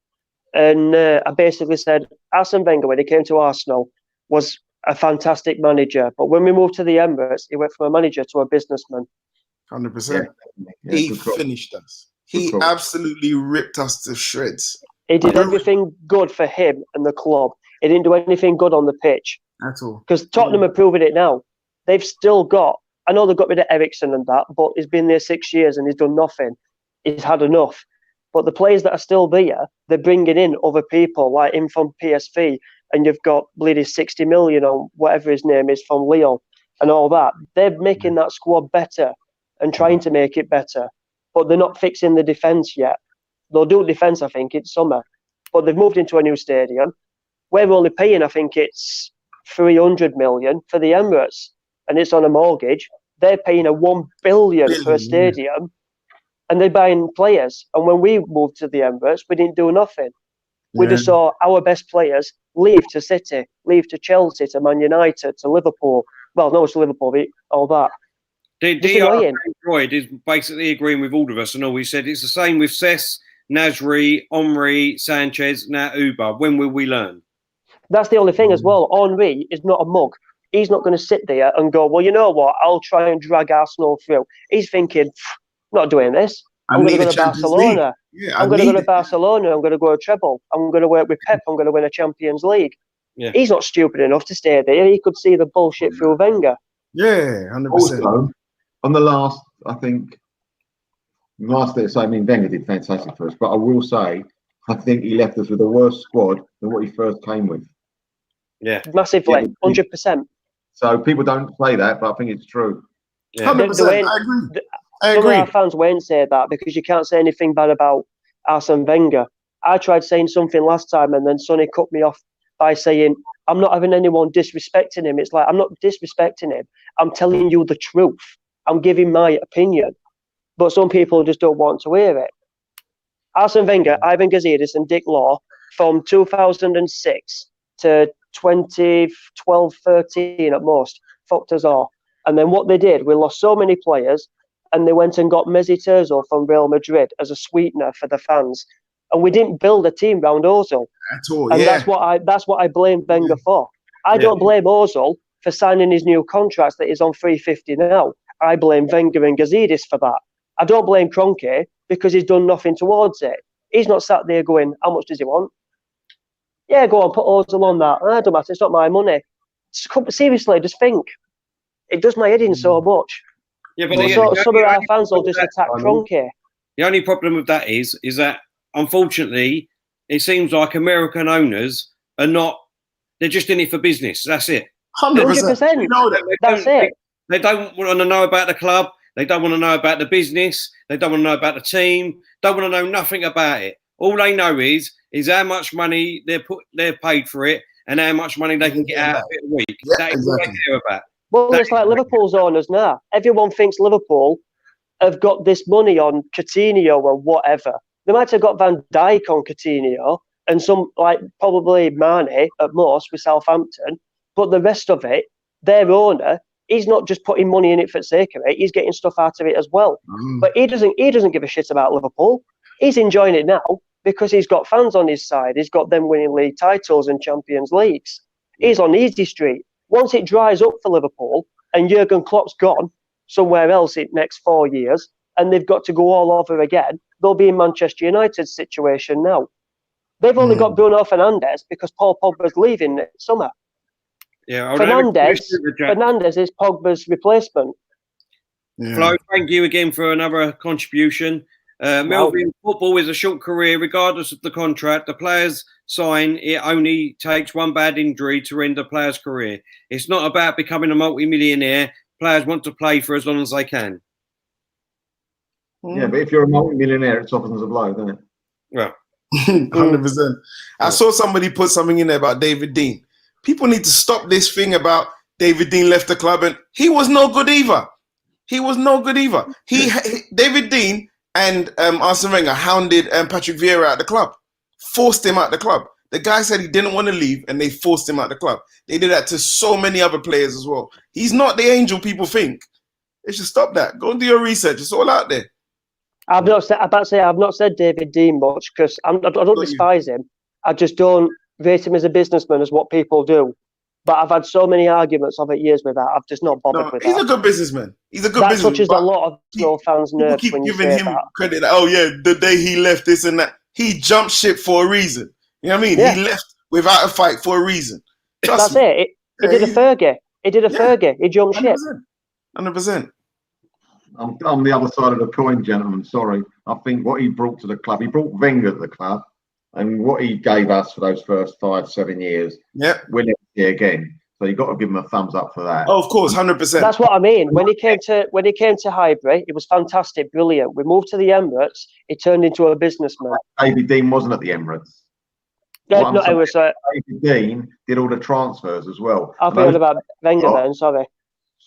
and I basically said Arsene Wenger, when he came to Arsenal, was a fantastic manager, but when we moved to the Emirates, he went from a manager to a businessman. 100%. He finished us. He absolutely ripped us to shreds. He did everything good for him and the club. He didn't do anything good on the pitch at all. because Tottenham are proving it now. They've still got I know they got rid of Ericsson and that, but he's been there 6 years and he's done nothing. He's had enough. But the players that are still there, they're bringing in other people, like him from PSV, and you've got bleeding 60 million on whatever his name is from Lyon and all that. They're making that squad better and trying to make it better, but they're not fixing the defence yet. They'll do defence, I think, in summer, but they've moved into a new stadium. We're only paying, I think it's 300 million for the Emirates, and it's on a mortgage. They're paying a 1 billion for a stadium, and they're buying players. And when we moved to the Emirates, we didn't do nothing. We just saw our best players leave to City, leave to Chelsea, to Man United, to Liverpool. Well, no, it's Liverpool, all that. DR Freud is basically agreeing with all of us and all. He said it's the same with Cesc, Nasri, Omri, Sanchez, now Uber. When will we learn? That's the only thing as well. Henry is not a mug. He's not going to sit there and go, well, you know what? I'll try and drag Arsenal through. He's thinking, I'm not doing this. I'm going to go to Barcelona. I'm going to go to Barcelona. I'm going to go to treble. I'm going to work with Pep. I'm going to win a Champions League. Yeah. He's not stupid enough to stay there. He could see the bullshit through Wenger. Yeah, 100%. Also, on the last, I think, Wenger did fantastic for us, but I will say, I think he left us with a worse squad than what he first came with. Yeah, massively, 100%. So people don't say that, but I think it's true. Yeah. 100%. I agree. Some of our fans won't say that because you can't say anything bad about Arsene Wenger. I tried saying something last time, and then Sonny cut me off by saying, I'm not having anyone disrespecting him. It's like, I'm not disrespecting him. I'm telling you the truth. I'm giving my opinion. But some people just don't want to hear it. Arsene Wenger, Ivan Gazidis and Dick Law from 2006 to 2012-13 at most, fucked us all. And then what they did, we lost so many players, and they went and got Mesut Ozil from Real Madrid as a sweetener for the fans. And we didn't build a team around Ozil. At all, and that's what I blame Wenger for. I don't blame Ozil for signing his new contracts that he's on 350 now. I blame Wenger and Gazidis for that. I don't blame Kroenke because he's done nothing towards it. He's not sat there going, how much does he want? Yeah, go on, put Ozil on that. Don't matter, it's not my money. Seriously, just think. It does my head in so much. Yeah, but some of our fans will just attack Kroenke. The only problem with that is that, unfortunately, it seems like American owners are not, they're just in it for business. That's it. 100%. You know that. That's it. They don't want to know about the club. They don't want to know about the business. They don't want to know about the team. Don't want to know nothing about it. All they know is how much money they're paid for it and how much money they can get out of it a week. Yeah, that is what they care about. Well, it's like Liverpool's owners now. Everyone thinks Liverpool have got this money on Coutinho or whatever. They might have got Van Dijk on Coutinho and some, like, probably Mane at most with Southampton. But the rest of it, their owner, he's not just putting money in it for the sake of it. He's getting stuff out of it as well. But he doesn't give a shit about Liverpool. He's enjoying it now because he's got fans on his side. He's got them winning league titles and Champions Leagues. He's on easy street. Once it dries up for Liverpool and Jurgen Klopp's gone somewhere else in the next 4 years and they've got to go all over again, they'll be in Manchester United's situation now. They've only got Bruno Fernandes because Paul Pogba's leaving next summer. Yeah, Fernandes is Pogba's replacement. Yeah. Flo, thank you again for another contribution. Melvin, football is a short career, regardless of the contract. The players sign, it only takes one bad injury to end a player's career. It's not about becoming a multi-millionaire. Players want to play for as long as they can. Yeah, but if you're a multi-millionaire, it softens the blow, doesn't it? Well, 100%. I saw somebody put something in there about David Dein. People need to stop this thing about David Dein left the club and he was no good either. David Dein and Arsene Wenger hounded Patrick Vieira out the club, forced him out the club. The guy said he didn't want to leave and they forced him out the club. They did that to so many other players as well. He's not the angel people think. They should stop that. Go and do your research. It's all out there. I've not said David Dein much because I don't despise him. I just don't rate him as a businessman as what people do. But I've had so many arguments over years with that. I've just not bothered with that. He's a good businessman. That touches a lot of Arsenal fans' nerves keep when you giving say him that. credit. Oh yeah, the day he left this and that, he jumped ship for a reason. You know what I mean? Yeah. He left without a fight for a reason. That's it. He did a Fergie. He jumped ship. 100%. I'm the other side of the coin, gentlemen. Sorry. I think what he brought to the club, he brought Wenger to the club, and what he gave us for those first 5-7 years, we'll never see again. So you've got to give him a thumbs up for that. Oh, of course, 100%. That's what I mean. When he came to Highbury, it was fantastic, brilliant. We moved to the Emirates. He turned into a businessman. David Dean wasn't at the Emirates. Yeah, no, it was. David Dean did all the transfers as well. I've heard about Wenger then. Sorry.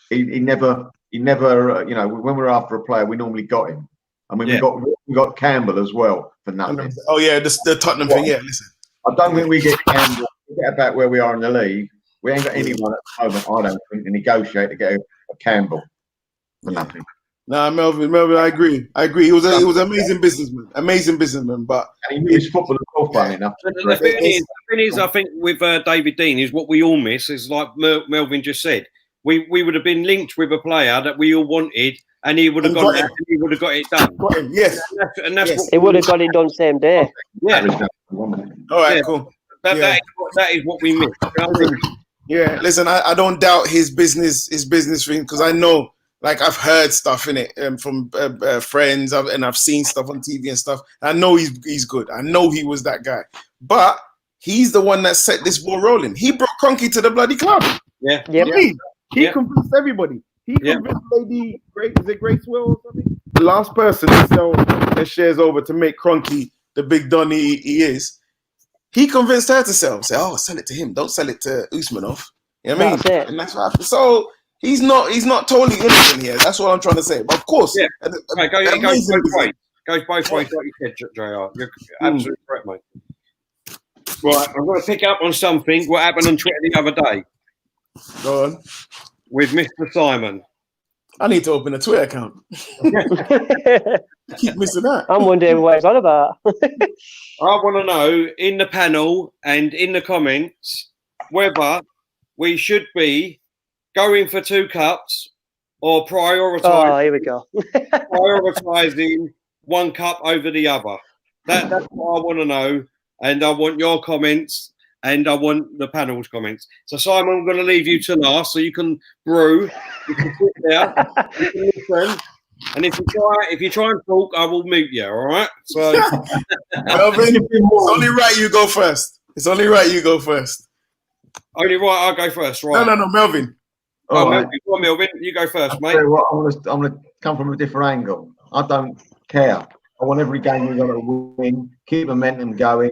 He never. You know, when we're after a player, we normally got him. I mean, we got Campbell as well for nothing. Oh yeah, the Tottenham thing. Yeah, listen. I don't think we get Campbell. Forget about where we are in the league. We ain't got anyone at the moment, I don't think, to negotiate to get a Campbell for nothing. Nah, Melvin, I agree. He was an amazing businessman, but and he knew his football was funny enough. The thing is, I think with David Dean is what we all miss is like Melvin just said. We would have been linked with a player that we all wanted, and he would have got it done. Yes, and that's what he would have got it done same day. Yeah. All right, cool. That is what we miss. Yeah, listen, I don't doubt his business thing, because I know, like, I've heard stuff in it from friends, and I've seen stuff on TV and stuff. I know he's good. I know he was that guy, but he's the one that set this ball rolling. He brought Kroenke to the bloody club. Yeah, He convinced everybody. He convinced Lady Grace Will or something? The last person to sell their shares over to make Kroenke the big don he is. He convinced her to sell. Say, oh, sell it to him. Don't sell it to Usmanov. You know what I mean? That's it. And that's what happened. So he's not totally innocent here. That's what I'm trying to say. But of course, goes both ways. Goes both ways, like you said, JR. You're absolutely correct, mate. Right, I'm going to pick up on something. What happened on Twitter the other day? Go on. With Mr. Simon. I need to open a Twitter account. I keep missing that. I'm wondering what it's on about. I want to know in the panel and in the comments whether we should be going for 2 cups or prioritising 1 cup over the other. That's what I want to know, and I want your comments. And I want the panel's comments. So, Simon, I'm going to leave you to last, so you can brew. You can sit there, you can listen, and if you try and talk, I will mute you. All right? So, Melvin, it's only right you go first. Only right, I'll go first, right? No, Melvin. Melvin, you go first, mate. I'm going to come from a different angle. I don't care. I want every game we're going to win, keep momentum going.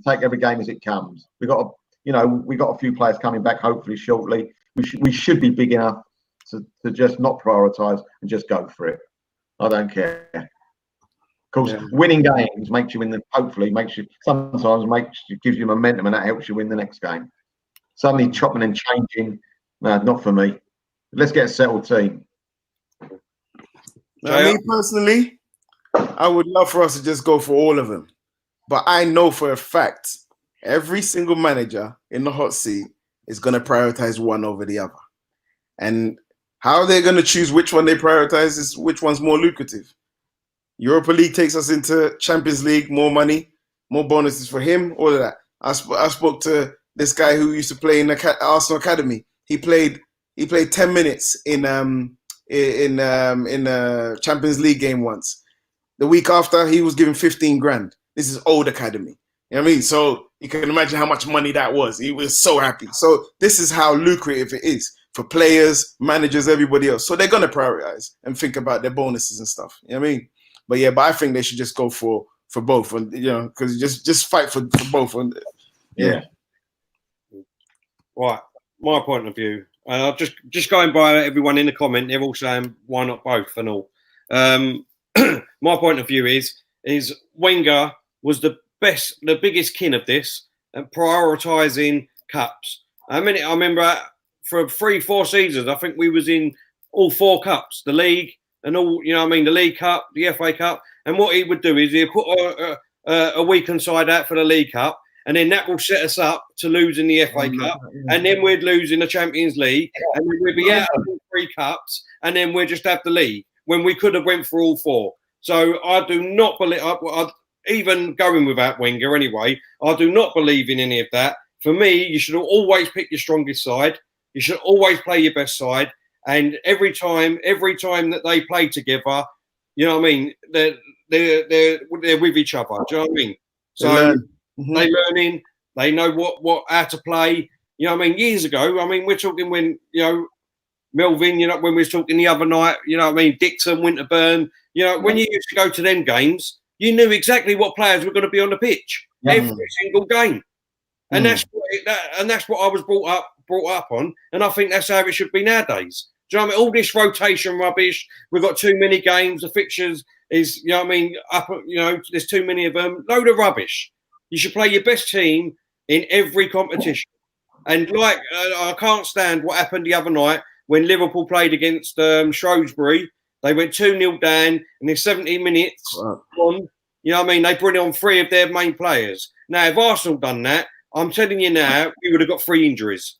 Take every game as it comes. We got a few players coming back hopefully shortly. We should be big enough to just not prioritise and just go for it. I don't care. Because winning games makes you gives you momentum, and that helps you win the next game. Suddenly chopping and changing, no, not for me. Let's get a settled team. Now, me personally, I would love for us to just go for all of them. But I know for a fact, every single manager in the hot seat is going to prioritize one over the other. And how they're going to choose which one they prioritize is which one's more lucrative. Europa League takes us into Champions League, more money, more bonuses for him, all of that. I spoke to this guy who used to play in the Arsenal Academy. He played 10 minutes in a Champions League game once. The week after, he was given 15 grand. This is old academy. You know what I mean? So you can imagine how much money that was. He was so happy. So this is how lucrative it is for players, managers, everybody else. So they're going to prioritize and think about their bonuses and stuff. You know what I mean? But I think they should just go for both. And, because just fight for both. And, yeah. Right. My point of view. Just going by everyone in the comment, they're all saying, why not both and all? My point of view is Wenger was the biggest kin of this, and prioritising cups. I remember for 3-4 seasons, I think we was in all 4 cups, the league and all, the League Cup, the FA Cup. And what he would do is he'd put a weekend side out for the League Cup, and then that will set us up to lose in the FA Cup, and then we'd lose in the Champions League, and then we'd be out of all 3 cups, and then we'd just have the league when we could have went for all 4. So I do not believe, even going without Wenger anyway, I do not believe in any of that. For me, you should always pick your strongest side. You should always play your best side. And every time that they play together, you know what I mean, they're with each other. Do you know what I mean? So they're learning. They know what how to play. You know what I mean? Years ago, I mean, we're talking when, you know, Melvin, you know, when we were talking the other night, you know what I mean, Dixon, Winterburn, you know, when you used to go to them games, you knew exactly what players were going to be on the pitch every single game. And that's what I was brought up on, and I think that's how it should be nowadays. Do you know what I mean? All this rotation rubbish. We've got too many games. The fixtures is, you know what I mean, up. You know, there's too many of them. Load of rubbish. You should play your best team in every competition. And like, I can't stand what happened the other night when Liverpool played against Shrewsbury. They went 2-0 down, and in 70 minutes on, you know what I mean, they brought on 3 of their main players. Now, if Arsenal done that, I'm telling you now, we would have got 3 injuries.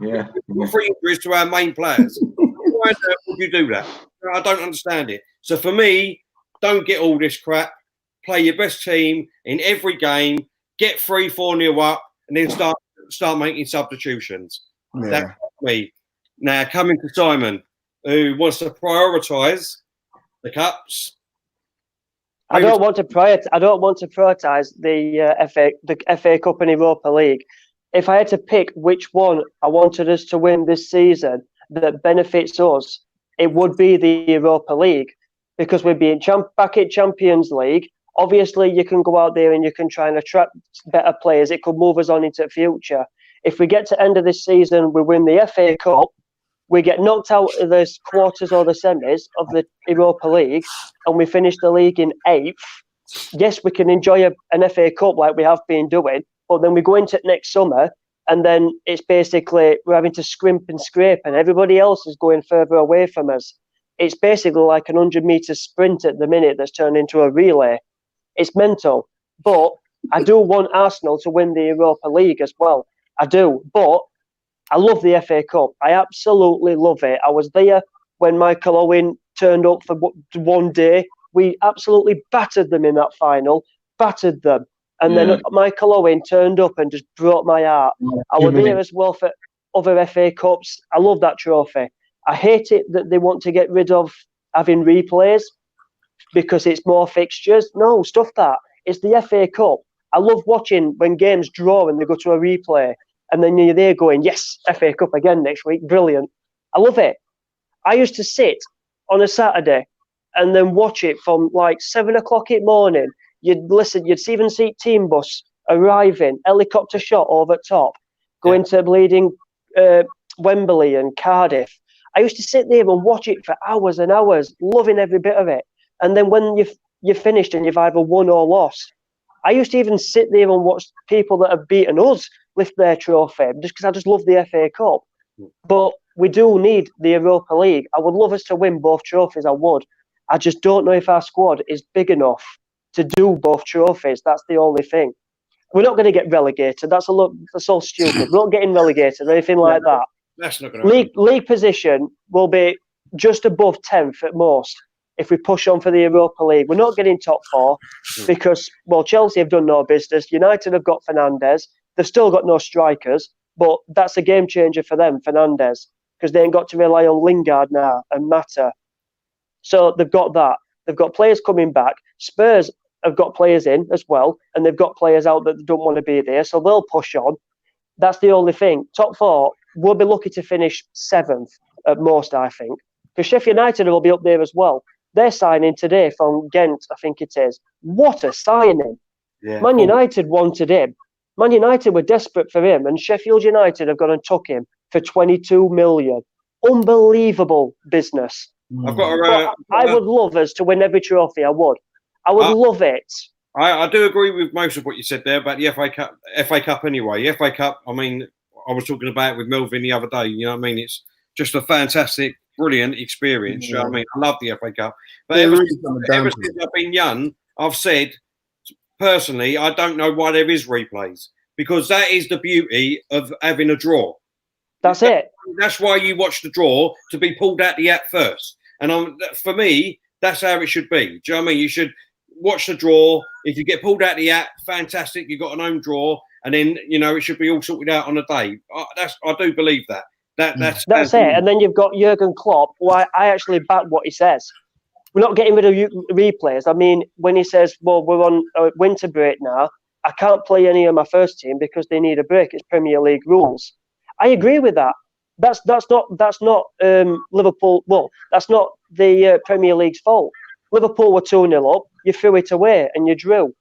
Yeah. 3 injuries to our main players. Why on earth would you do that? I don't understand it. So for me, don't get all this crap. Play your best team in every game. Get 3-4-0 up, and then start making substitutions. Yeah. That's me. Now coming to Simon, who wants to prioritise the cups. I don't want to prioritise the FA Cup and Europa League. If I had to pick which one I wanted us to win this season that benefits us, it would be the Europa League, because we're being back in Champions League. Obviously, you can go out there and you can try and attract better players. It could move us on into the future. If we get to the end of this season, we win the FA Cup, we get knocked out of the quarters or the semis of the Europa League, and we finish the league in 8th. Yes, we can enjoy an FA Cup like we have been doing, but then we go into it next summer, and then it's basically we're having to scrimp and scrape, and everybody else is going further away from us. It's basically like an 100-metre sprint at the minute that's turned into a relay. It's mental. But I do want Arsenal to win the Europa League as well. I do. But I love the FA Cup. I absolutely love it. I was there when Michael Owen turned up for one day. We absolutely battered them in that final. Battered them. And then Michael Owen turned up and just broke my heart. I was there as well for other FA Cups. I love that trophy. I hate it that they want to get rid of having replays because it's more fixtures. No, stuff that. It's the FA Cup. I love watching when games draw and they go to a replay, and then you're there going, yes, FA Cup again next week. Brilliant. I love it. I used to sit on a Saturday and then watch it from like 7 o'clock in the morning. You'd listen, you'd even see team bus arriving, helicopter shot over top, going to bleeding Wembley and Cardiff. I used to sit there and watch it for hours and hours, loving every bit of it. And then when you've finished and you've either won or lost, I used to even sit there and watch people that have beaten us lift their trophy, just because I just love the FA Cup. But we do need the Europa League. I would love us to win both trophies, I would. I just don't know if our squad is big enough to do both trophies. That's the only thing. We're not going to get relegated. That's all stupid. We're not getting relegated or anything like that. That's not going to League position will be just above 10th at most if we push on for the Europa League. We're not getting top 4 because, well, Chelsea have done no business. United have got Fernandes. They've still got no strikers, but that's a game changer for them, Fernandes, because they ain't got to rely on Lingard now and Mata. So they've got that. They've got players coming back. Spurs have got players in as well, and they've got players out that don't want to be there, so they'll push on. That's the only thing. Top 4, we'll be lucky to finish 7th at most, I think, because Sheffield United will be up there as well. They're signing today from Ghent, I think it is. What a signing. Yeah. Man United wanted him. Man United were desperate for him, and Sheffield United have gone and took him for 22 million. Unbelievable business. I would love us to win every trophy. I would love it. I do agree with most of what you said there about the FA Cup anyway. The FA Cup, I mean, I was talking about it with Melvin the other day. You know what I mean? It's just a fantastic, brilliant experience. You know what I mean? I love the FA Cup. But ever since I've been young, I've said, personally, I don't know why there is replays, because that is the beauty of having a draw. That's it. That's why you watch the draw, to be pulled out the app first. And for me, that's how it should be. Do you know what I mean? You should watch the draw. If you get pulled out the app, fantastic. You've got an home draw. And then, you know, it should be all sorted out on a day. I do believe that. That's it. And then you've got Jurgen Klopp, who I actually back what he says. We're not getting rid of replays. I mean, when he says, well, we're on a winter break now, I can't play any of my first team because they need a break. It's Premier League rules. I agree with that. That's not Liverpool. Well, that's not the Premier League's fault. Liverpool were 2-0 up. You threw it away and you drew,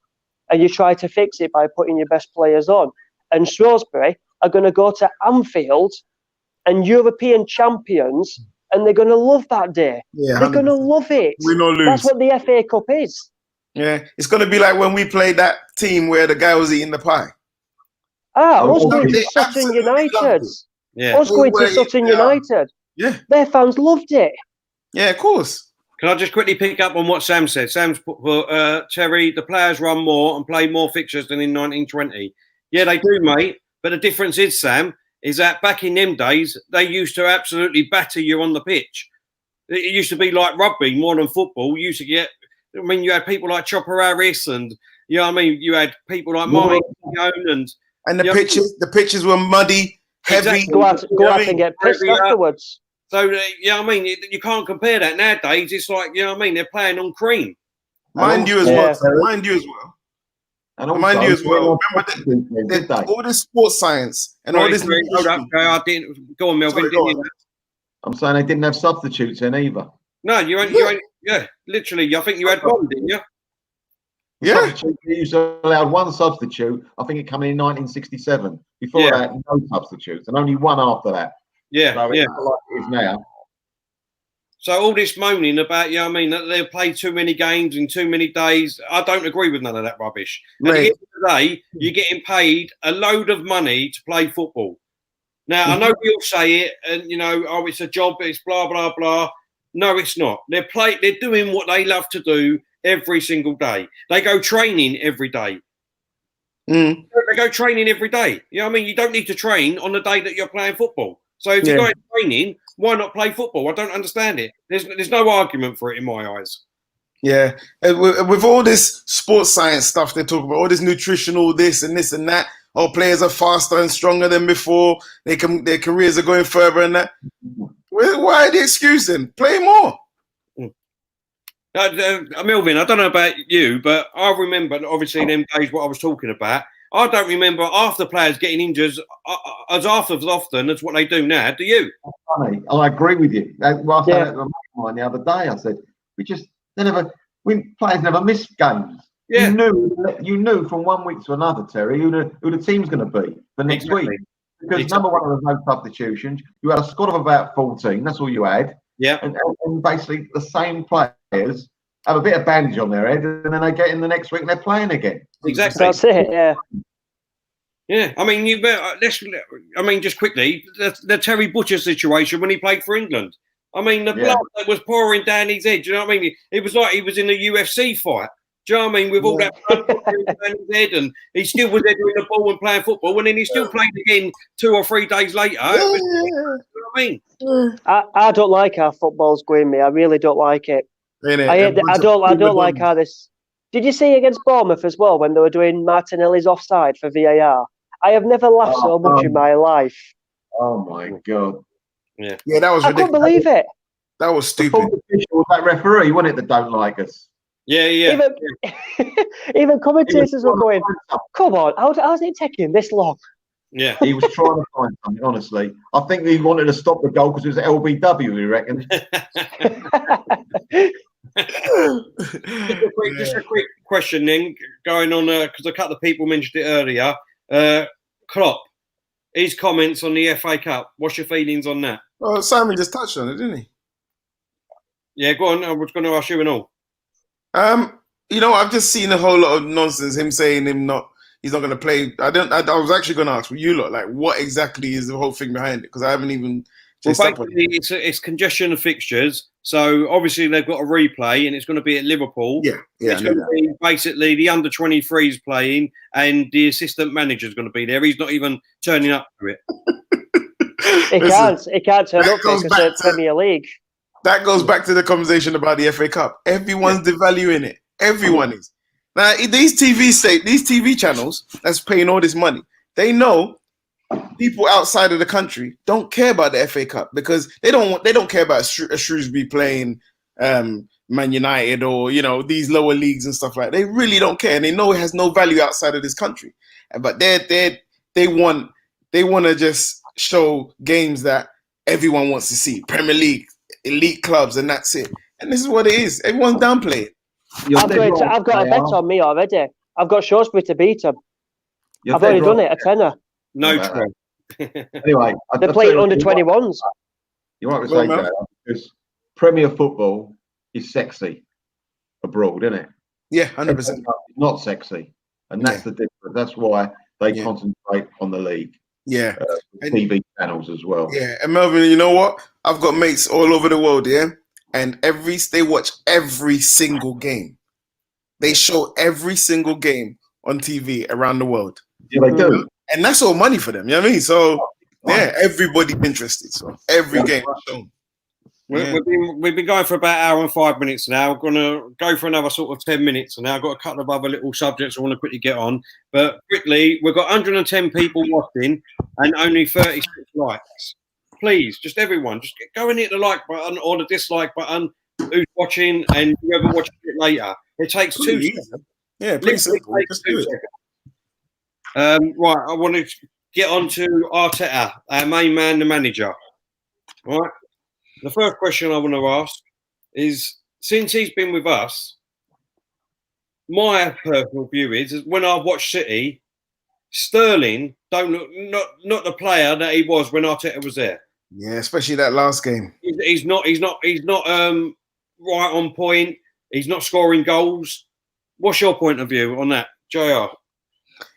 and you try to fix it by putting your best players on. And Shrewsbury are going to go to Anfield and European champions, and they're going to love that day. Yeah, they're going to love it. We not lose. That's what the FA Cup is. Yeah, it's going to be like when we played that team where the guy was eating the pie. Us going to Sutton United. Yeah. Us going to Sutton United. Yeah. Their fans loved it. Yeah, of course. Can I just quickly pick up on what Sam said? Sam's put, Terry, the players run more and play more fixtures than in 1920. Yeah, they do, mate. But the difference is, Sam, is that back in them days, they used to absolutely batter you on the pitch. It used to be like rugby more than football. You used to get, I mean, you had people like Chopper Harris and, you know what I mean? You had people like Mike and the pitches were muddy, heavy. Exactly. Go out and get pissed afterwards. So, you know what I mean? You can't compare that nowadays. It's like, you know what I mean? They're playing on cream. Mind you as well. Mind you as well. And mind you as well. Remember all this sports science and all this. Hold up, I didn't go on, Melvin. I'm saying they didn't have substitutes in either. No, you ain't. Yeah, literally. I think you had one, didn't you? Yeah. You allowed one substitute. I think it came in 1967. Before that, no substitutes, and only one after that. Yeah, so it's not like it is now. So all this moaning about, you know what I mean, that they've played too many games in too many days, I don't agree with none of that rubbish. At the end of the day, you're getting paid a load of money to play football. Now, I know we all say it, and, you know, oh, it's a job, it's blah, blah, blah. No, it's not. They're doing what they love to do every single day. They go training every day. They go training every day. You know what I mean? You don't need to train on the day that you're playing football. So if you're going training, why not play football? I don't understand it. There's no argument for it in my eyes. Yeah. With all this sports science stuff they talk about, all this nutritional this and that, our players are faster and stronger than before. Their careers are going further and that. Why are they excusing? Play more. Melvin, I don't know about you, but I remember, obviously, in them days what I was talking about. I don't remember after players getting injured as often as what they do now. Do you? Funny. I agree with you. I said it to mine the other day. I said players never miss games. Yeah. You knew from 1 week to another, Terry, who the team's going to be for next week. Because number one, there was no substitutions. You had a squad of about 14. That's all you had. Yeah. And basically the same players have a bit of bandage on their head, and then they get in the next week and they're playing again. Exactly. That's it. Yeah. Yeah. I mean, just quickly, the Terry Butcher situation when he played for England. I mean, the blood that was pouring down his head. Do you know what I mean? It was like he was in a UFC fight. Do you know what I mean? With all that blood pouring down his head, and he still was there doing the ball and playing football, and then he still played again 2 or 3 days later. You know what I mean? I don't like how football's going, me. I really don't like it. I don't like how this. Did you see against Bournemouth as well when they were doing Martinelli's offside for VAR? I have never laughed so much in my life. Oh my god! Yeah, that was ridiculous. I couldn't believe it. That was stupid. That referee, wasn't it, that don't like us? Yeah. Even commentators were going, "Come on, how's it taking this long?" Yeah, he was trying to find something. Honestly, I think he wanted to stop the goal because it was LBW. You reckon? Just a quick question then, going on because a couple of people mentioned it earlier. Klopp, his comments on the FA Cup. What's your feelings on that? Well, Simon just touched on it, didn't he? Yeah, go on. I was going to ask you and all. I've just seen a whole lot of nonsense. Him saying he's not going to play. I was actually going to ask you lot, like, what exactly is the whole thing behind it? Because I haven't even. Well, basically, it's congestion of fixtures. So obviously they've got a replay, and it's going to be at Liverpool. Yeah. It's going to be basically the under-23s playing, and the assistant manager's going to be there. He's not even turning up to it. It can't turn up because it's Premier League. That goes back to the conversation about the FA Cup. Everyone's devaluing it. Everyone is. Now these TV channels that's paying all this money, they know people outside of the country don't care about the FA Cup because they don't care about Shrewsbury playing Man United or these lower leagues and stuff like that. They really don't care, and they know it has no value outside of this country. But they want to just show games that everyone wants to see, Premier League, elite clubs, and that's it. And this is what it is. Everyone's downplaying. I've got a bet on me already. I've got Shrewsbury to beat them. I've already done it, a tenner. No trouble. Anyway, they play under 21s. You might say that because Premier football is sexy abroad, isn't it? Yeah, 100%. Not sexy, and that's the difference. That's why they concentrate on the league. Yeah, TV channels as well. Yeah, and Melvin, you know what? I've got mates all over the world, and they watch every single game. They show every single game on TV around the world. Yeah, they do. And that's all money for them, you know what I mean? So, everybody's interested. So, every game is shown. We've been going for about an hour and 5 minutes now. We're going to go for another sort of 10 minutes now. I've got a couple of other little subjects I want to quickly get on. But quickly, we've got 110 people watching and only 36 likes. Please, just everyone, just go and hit the like button or the dislike button. Who's watching and whoever watches it later. It takes 2 seconds. Yeah, pretty simple. Just do it. Right, I want to get on to Arteta, our main man, the manager. Right. The first question I want to ask is, since he's been with us, my personal view is when I watch City, Sterling don't look not the player that he was when Arteta was there. Yeah, especially that last game. He's not right on point. He's not scoring goals. What's your point of view on that, JR?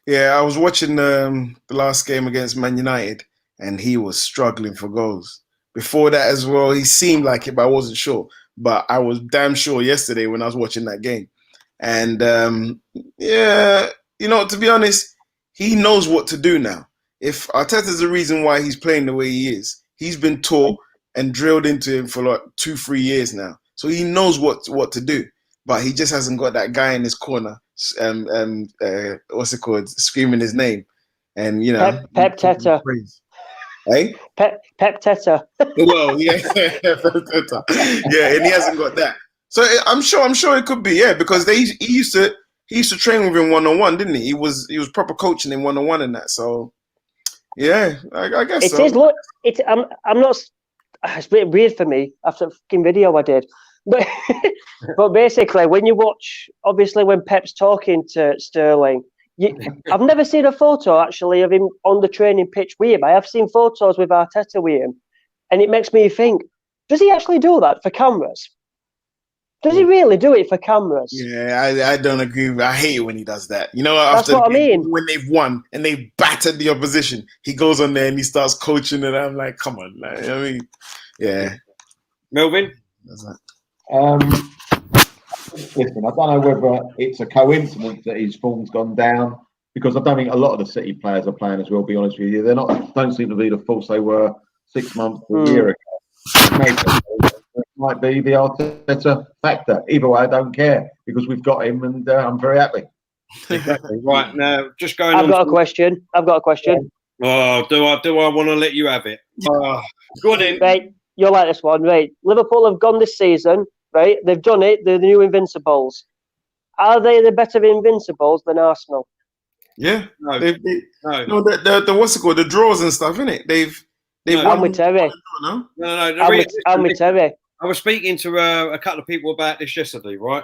Yeah, I was watching the last game against Man United, and he was struggling for goals. Before that as well, he seemed like it, but I wasn't sure. But I was damn sure yesterday when I was watching that game. And, to be honest, he knows what to do now. If Arteta's the reason why he's playing the way he is, he's been taught and drilled into him for like 2-3 years now. So he knows what to do. But he just hasn't got that guy in his corner, what's it called, screaming his name. And, Pep Teta. Hey? Pep Teta. Well, yeah. Yeah, and he hasn't got that. So I'm sure it could be, because he used to train with him one-on-one, didn't he? He was proper coaching him one-on-one and that. So yeah, I guess so. Look, I'm not. It's a bit weird for me after the fucking video I did, but but basically, when you watch, obviously, when Pep's talking to Sterling, I've never seen a photo actually of him on the training pitch with him. I have seen photos with Arteta with him, and it makes me think: does he actually do that for cameras? Does he really do it for cameras? Yeah, I don't agree. I hate it when he does that. That's what I mean. When they've won and they've battered the opposition, he goes on there and he starts coaching, and I'm like, come on, like, I mean, yeah. Melvin? Listen, I don't know whether it's a coincidence that his form's gone down, because I don't think a lot of the City players are playing as well, be honest with you. Don't seem to be the force they were 6 months or a year ago. It might be the Arteta factor. Either way, I don't care, because we've got him, and I'm very happy. Exactly. Right, now, just going I've got a question. Oh, do I want to let you have it? Go on in. Right, you'll like this one. Right, Liverpool have gone this season. Right, they've done it. They're the new Invincibles. Are they the better Invincibles than Arsenal? Yeah. No. No, the what's it called? The draws and stuff, isn't it? They've won. I'm with Terry. No. I'm with Terry. I was speaking to a couple of people about this yesterday, right?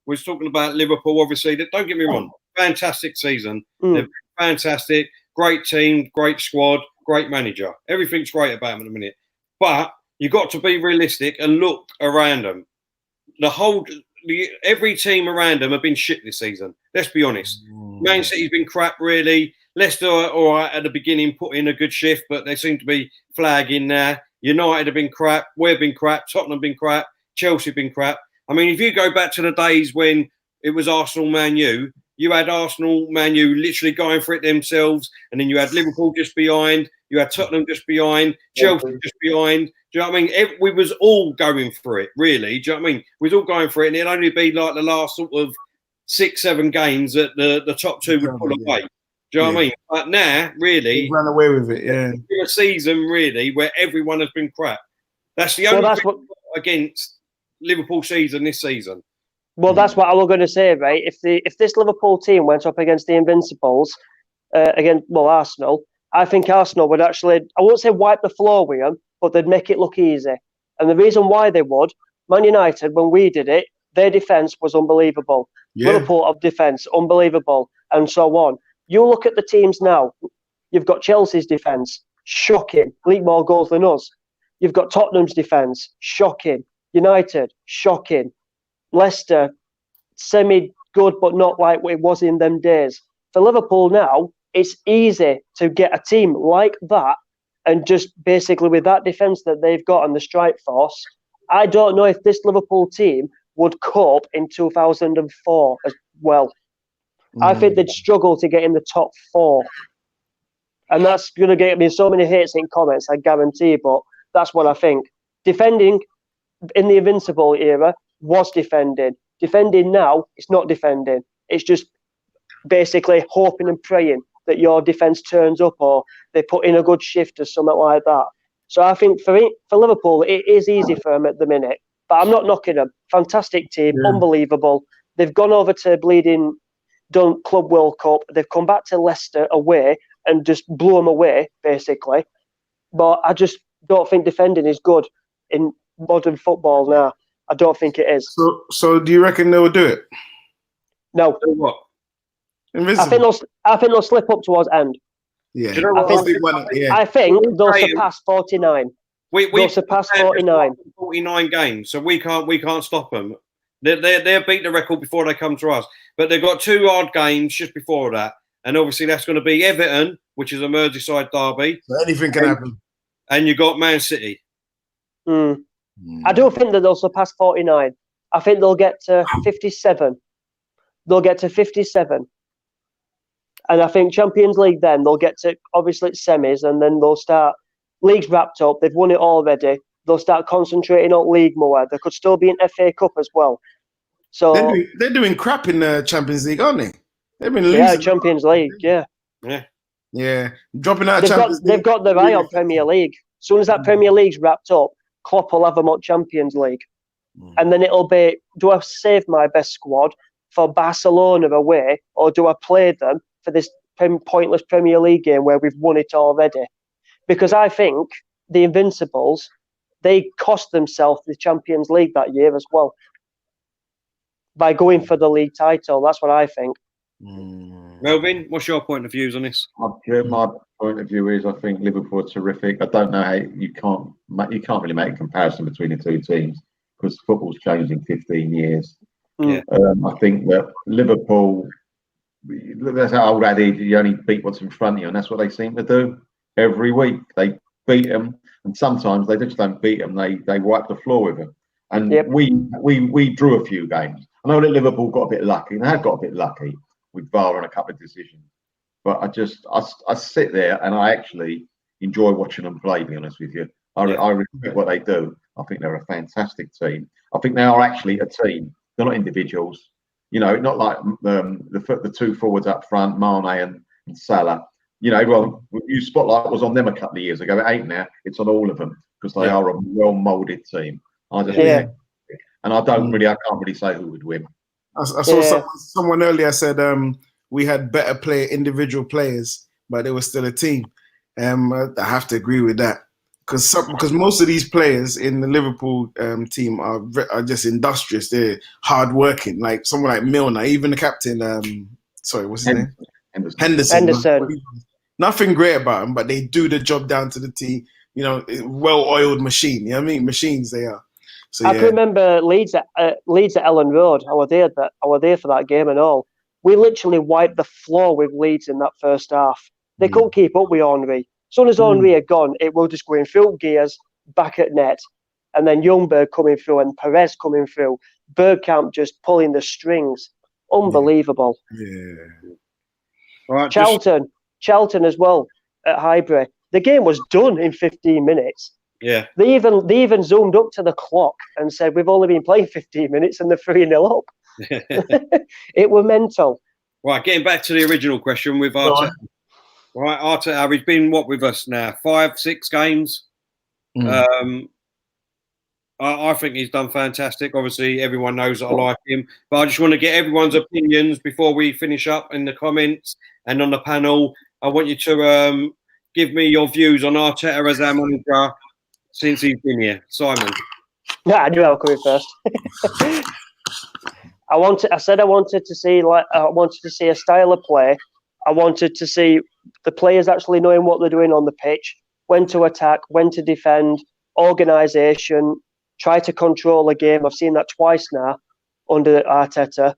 We was talking about Liverpool, obviously. Don't get me wrong, fantastic season. They're fantastic, great team, great squad, great manager. Everything's great about them at the minute. But you've got to be realistic and look around them. Every team around them have been shit this season. Let's be honest. Man City's been crap, really. Leicester, all right, at the beginning, put in a good shift, but they seem to be flagging now. United have been crap. We've been crap. Tottenham have been crap. Chelsea have been crap. I mean, if you go back to the days when it was Arsenal, Man U, you had Arsenal, Man U literally going for it themselves, and then you had Liverpool just behind. You had Tottenham just behind. Chelsea just behind. Do you know what I mean? We was all going for it, really. Do you know what I mean? We was all going for it, and it'd only be like the last sort of 6-7 games that the top two would pull away. Do you know what I mean? But now, really, He ran away with it. Yeah. it's been a season really where everyone has been crap. That's the only thing against Liverpool season this season. Well, that's what I was going to say, right? If this Liverpool team went up against the Invincibles, Arsenal, I think Arsenal would actually, I won't say wipe the floor with them, but they'd make it look easy. And the reason why they would, Man United, when we did it, their defence was unbelievable. Yeah. Liverpool of defence, unbelievable, and so on. You look at the teams now, you've got Chelsea's defence, shocking, leak more goals than us. You've got Tottenham's defence, shocking. United, shocking. Leicester, semi-good, but not like it was in them days. For Liverpool now, it's easy to get a team like that, and just basically with that defence that they've got and the strike force, I don't know if this Liverpool team would cope in 2004 as well. I think they'd struggle to get in the top 4. And that's going to get me so many hates in comments, I guarantee, but that's what I think. Defending in the Invincible era was defending. Defending now, it's not defending. It's just basically hoping and praying that your defence turns up or they put in a good shift or something like that. So I think for Liverpool, it is easy for them at the minute. But I'm not knocking them. Fantastic team, unbelievable. They've gone over to done Club World Cup. They've come back to Leicester away and just blew them away, basically. But I just don't think defending is good in modern football now. I don't think it is. So do you reckon they will do it? No. What? Invincible. I think they'll slip up towards end. Yeah. Do you know what I think they'll surpass 49. They'll surpass 49. 49 games, so we can't stop them. They'll beat the record before they come to us. But they've got 2 hard games just before that. And obviously that's going to be Everton, which is a Merseyside derby. So anything can happen. And you got Man City. I don't think that they'll surpass 49. I think they'll get to 57. They'll get to 57. And I think Champions League then, they'll get to, obviously, it's semis, and then they'll start, league's wrapped up, they've won it already, they'll start concentrating on league more. There could still be an FA Cup as well. So they're doing crap in the Champions League, aren't they? They've been losing. Yeah, Champions League, yeah. Dropping out of Champions League. They've got their eye on Premier League. As soon as that Premier League's wrapped up, Klopp will have them on Champions League. And then it'll be, do I save my best squad for Barcelona away, or do I play them for this pointless Premier League game where we've won it already? Because I think the Invincibles, they cost themselves the Champions League that year as well by going for the league title. That's what I think. Melvin, what's your point of views on this? My point of view is I think Liverpool are terrific. I don't know how you can't really make a comparison between the two teams because football's changed in 15 years. I think that Liverpool, that's our old adage, you only beat what's in front of you, and that's what they seem to do every week. They beat them, and sometimes they just don't beat them. They wipe the floor with them. And we drew a few games. I know that Liverpool got a bit lucky, and they have got a bit lucky with VAR and a couple of decisions. But I sit there and I actually enjoy watching them play, to be honest with you. I respect what they do. I think they're a fantastic team. I think they are actually a team. They're not individuals. You know, not like the 2 forwards up front, Mane and Salah. You know, well, you spotlight was on them a couple of years ago. It ain't now. It's on all of them because they are a well-moulded team. And I can't really say who would win. I saw someone earlier said we had better individual players, but they were still a team. I have to agree with that because most of these players in the Liverpool team are just industrious. They're hardworking. Like someone like Milner, even the captain. What's his name? Henderson. Nothing great about them, but they do the job down to the T. You know, well-oiled machine. You know what I mean? Machines they are. So, I can remember Leeds at Ellen Road. I was there for that game and all. We literally wiped the floor with Leeds in that first half. They couldn't keep up with Henry. As soon as Henry had gone, it will just go in full gears, back at net. And then Youngberg coming through and Perez coming through. Bergkamp just pulling the strings. Unbelievable. Yeah. Right, Charlton as well at Highbury. The game was done in 15 minutes. Yeah. They even zoomed up to the clock and said, we've only been playing 15 minutes and they're 3-0 up. It were mental. Right, getting back to the original question with Go Arteta. on. Right, Arteta, he's been with us now? 5-6 games. I think he's done fantastic. Obviously, everyone knows that I like him, but I just want to get everyone's opinions before we finish up in the comments and on the panel. I want you to give me your views on Arteta as our manager since he's been here. Simon. Yeah, I knew I was coming first. I said I wanted to see a style of play. I wanted to see the players actually knowing what they're doing on the pitch, when to attack, when to defend, organisation, try to control a game. I've seen that twice now under Arteta.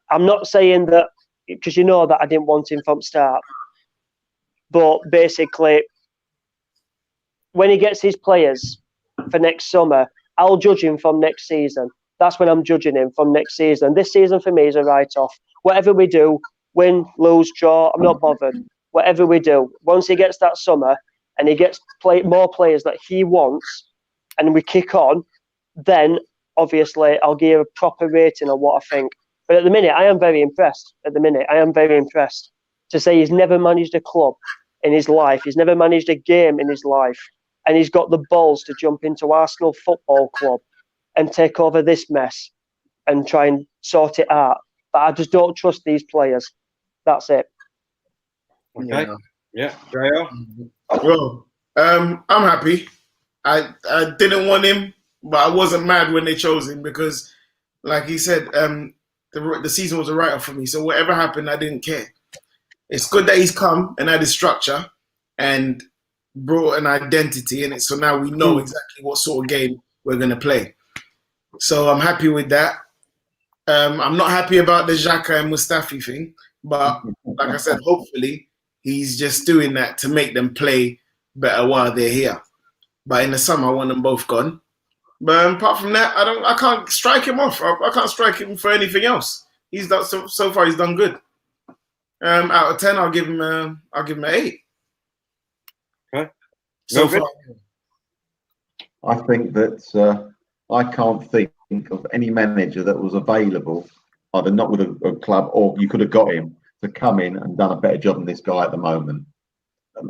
I'm not saying that because you know that I didn't want him from start, but basically, when he gets his players for next summer, I'll judge him from next season. That's when I'm judging him, from next season. This season for me is a write-off. Whatever we do, win, lose, draw, I'm not bothered. Whatever we do, once he gets that summer and he gets more players that he wants and we kick on, then obviously I'll give a proper rating on what I think. But at the minute, I am very impressed. To say he's never managed a club in his life, he's never managed a game in his life, and he's got the balls to jump into Arsenal Football Club and take over this mess and try and sort it out. But I just don't trust these players. That's it. Okay. Yeah. JR? Well, I'm happy. I didn't want him, but I wasn't mad when they chose him because, like he said, the season was a write-off for me. So whatever happened, I didn't care. It's good that he's come and added structure and brought an identity in it. So now we know exactly what sort of game we're going to play. So I'm happy with that. I'm not happy about the Xhaka and Mustafi thing, but like I said, hopefully he's just doing that to make them play better while they're here. But in the summer, I want them both gone. But apart from that, I can't strike him off. I can't strike him for anything else. He's done so far. He's done good. Out of 10, I'll give him an 8. Okay. So far. I think that I can't think of any manager that was available, either not with a club or you could have got him to come in and done a better job than this guy at the moment.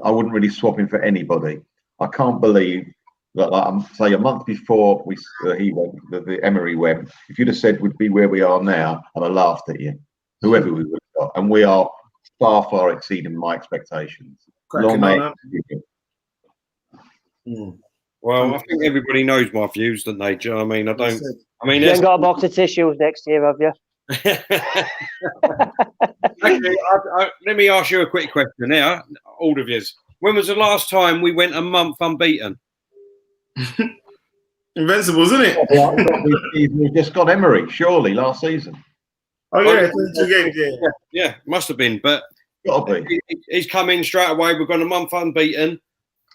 I wouldn't really swap him for anybody. I can't believe that, like, say a month before he went, the Emery went, if you'd have said we'd be where we are now, I'd have laughed at you, whoever we would have got. And we are far, far exceeding my expectations. Long may Well, I think everybody knows my views, don't they? Do you know what I mean? You ain't got a box of tissues next year, have you? Actually, let me ask you a quick question now, all of you. When was the last time we went a month unbeaten? Invincibles, isn't it? We just got Emery, surely, last season. Oh, yeah, 22 games, Yeah, must have been. But Gotta be. he's come in straight away. We've gone a month unbeaten.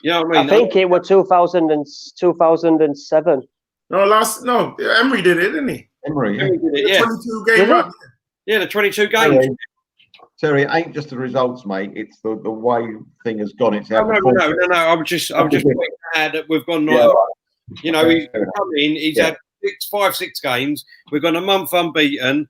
You know what I mean? I think it was 2007. No, Emery did it, didn't he? Emery, yeah. Emery did it, yeah. 22 game run. Yeah, the 22 games. Terry, it ain't just the results, mate. It's the way thing has gone. It's how No. I'm just pointing out that we've gone. You know, he's come in. He's had 5-6 games. We've gone a month unbeaten.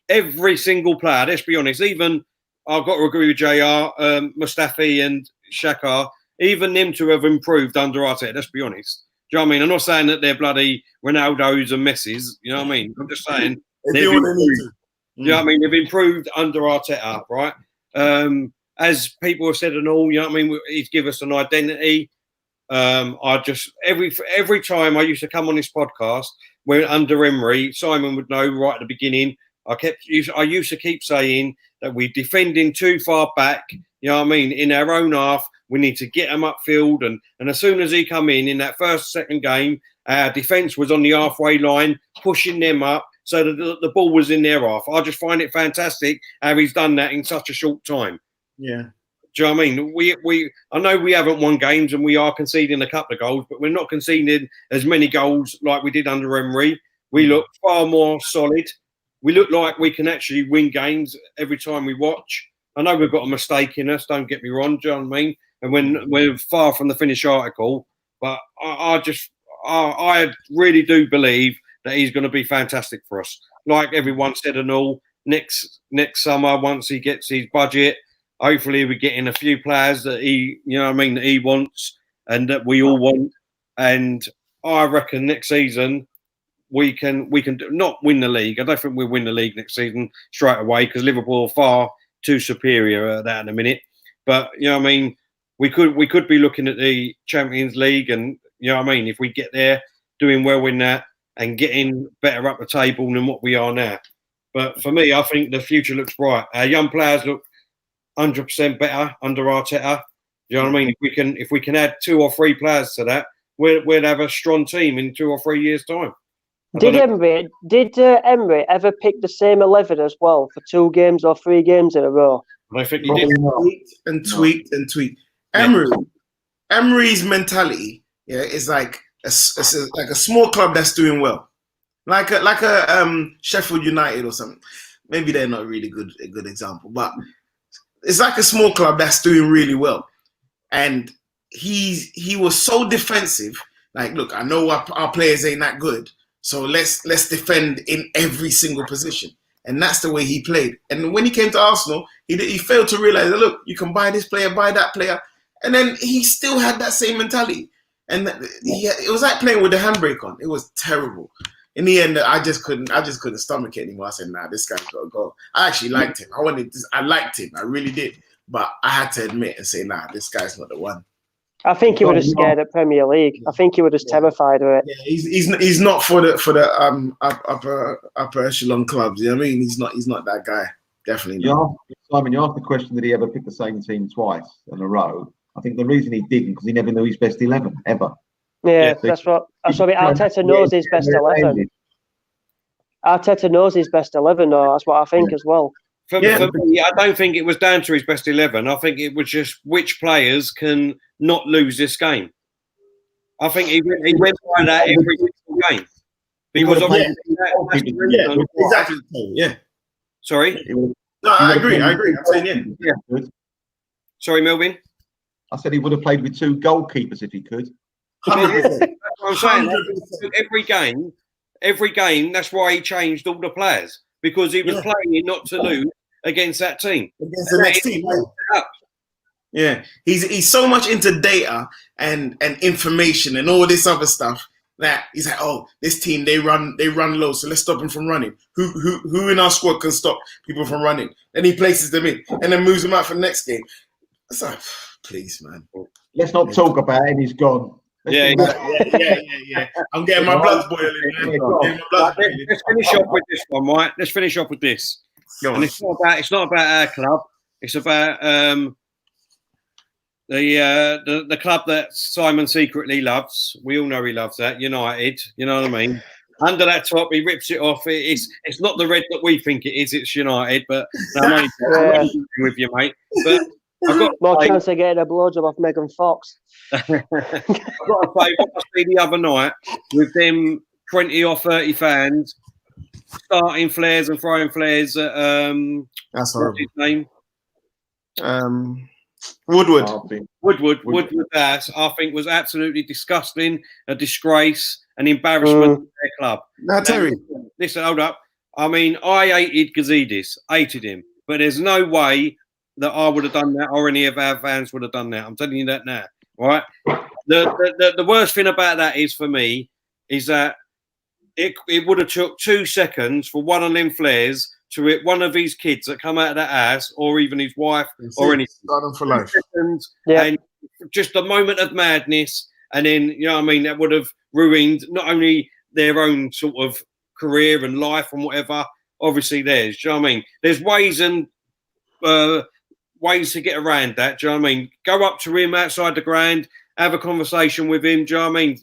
Every single player. Let's be honest. Even I've got to agree with JR, Mustafi and Xhaka. Even them two have improved under Arteta. Let's be honest. Do you know what I mean? I'm not saying that they're bloody Ronaldos and Messis. You know what I mean? I'm just saying they've improved. You know what I mean? They've improved under Arteta, right? As people have said and all, you know what I mean? He's given us an identity. I just every time I used to come on this podcast, when under Emery, Simon would know right at the beginning. I used to keep saying that we're defending too far back. You know what I mean? In our own half, we need to get them upfield. And as soon as he come in that second game, our defence was on the halfway line, pushing them up so that the ball was in their half. I just find it fantastic how he's done that in such a short time. Yeah. Do you know what I mean? I know we haven't won games and we are conceding a couple of goals, but we're not conceding as many goals like we did under Emery. We look far more solid. We look like we can actually win games every time we watch. I know we've got a mistake in us, don't get me wrong, do you know what I mean? And when we're far from the finished article, but I really do believe that he's going to be fantastic for us. Like everyone said and all, next summer, once he gets his budget, hopefully we're getting a few players that he, that he wants and that we all want. And I reckon next season we can not win the league. I don't think we'll win the league next season straight away because Liverpool are far too superior at that in a minute. But we could be looking at the Champions League, and if we get there, doing well in that and getting better up the table than what we are now. But for me, I think the future looks bright. Our young players look 100% better under Arteta. You know what I mean? If we can add 2 or 3 players to that, we'll have a strong team in 2 or 3 years' time. Did Emery ever pick the same 11 as well for 2 games or 3 games in a row? I think he did. Tweaked. Emery's mentality, is like a small club that's doing well, like a Sheffield United or something. Maybe they're not really a good example, but it's like a small club that's doing really well. And he was so defensive. Like, look, I know our players ain't that good, so let's defend in every single position. And that's the way he played. And when he came to Arsenal, he failed to realize that, look, you can buy this player, buy that player. And then he still had that same mentality. And it was like playing with the handbrake on. It was terrible. In the end, I just couldn't stomach it anymore. I said, nah, this guy's got to go. I actually liked him. I liked him. I really did. But I had to admit and say, nah, this guy's not the one. I think he would have scared at Premier League. I think he would have terrified of it. Yeah, he's not for the upper echelon clubs. You know what I mean? He's not that guy. Definitely not. Simon, you asked the question, did he ever pick the same team twice in a row? I think the reason he didn't because he never knew his best 11 ever. Yeah, that's what Arteta knows his best 11. Arteta knows his best 11, though. That's what I think as well. For me, I don't think it was down to his best 11. I think it was just which players can not lose this game. I think he went by that every single game. Because exactly. Yeah. Sorry? No, I agree. I'm saying yeah. Sorry, Melvin? I said he would have played with 2 goalkeepers if he could. 100%. That's what I'm saying. Every game, that's why he changed all the players. Because he was playing not to lose against that team. Against the next team. Yeah. He's so much into data and information and all this other stuff that he's like, oh, this team, they run low, so let's stop them from running. Who in our squad can stop people from running? Then he places them in and then moves them out for the next game. It's like, please, man. Let's not talk about it. He's gone. Yeah. I'm getting my blood boiling. Let's finish off with this one, right? Let's finish off with this. And it's not about our club. It's about the club that Simon secretly loves. We all know he loves that. United. You know what I mean? Under that top, he rips it off. It's not the red that we think it is. It's United, but I'm only with you, mate. But I've got more chance of getting a blowjob off Megan Fox. I've got to say, what I see the other night with them 20 or 30 fans starting flares and throwing flares at that's horrible. What's his name? Woodward. That I think was absolutely disgusting, a disgrace, an embarrassment to their club. No, Terry. Listen, hold up. I mean, I hated Gazidis, hated him, but there's no way that I would have done that or any of our fans would have done that. I'm telling you that now. Right? The worst thing about that is for me is that it would have took 2 seconds for one of them flares to hit one of his kids that come out of that house or even his wife or anything. For life. And just a moment of madness. And then, that would have ruined not only their own sort of career and life and whatever, obviously theirs. Do you know what I mean? There's ways and ways to get around that. Do you know what I mean? Go up to him outside the ground, have a conversation with him. Do you know what I mean?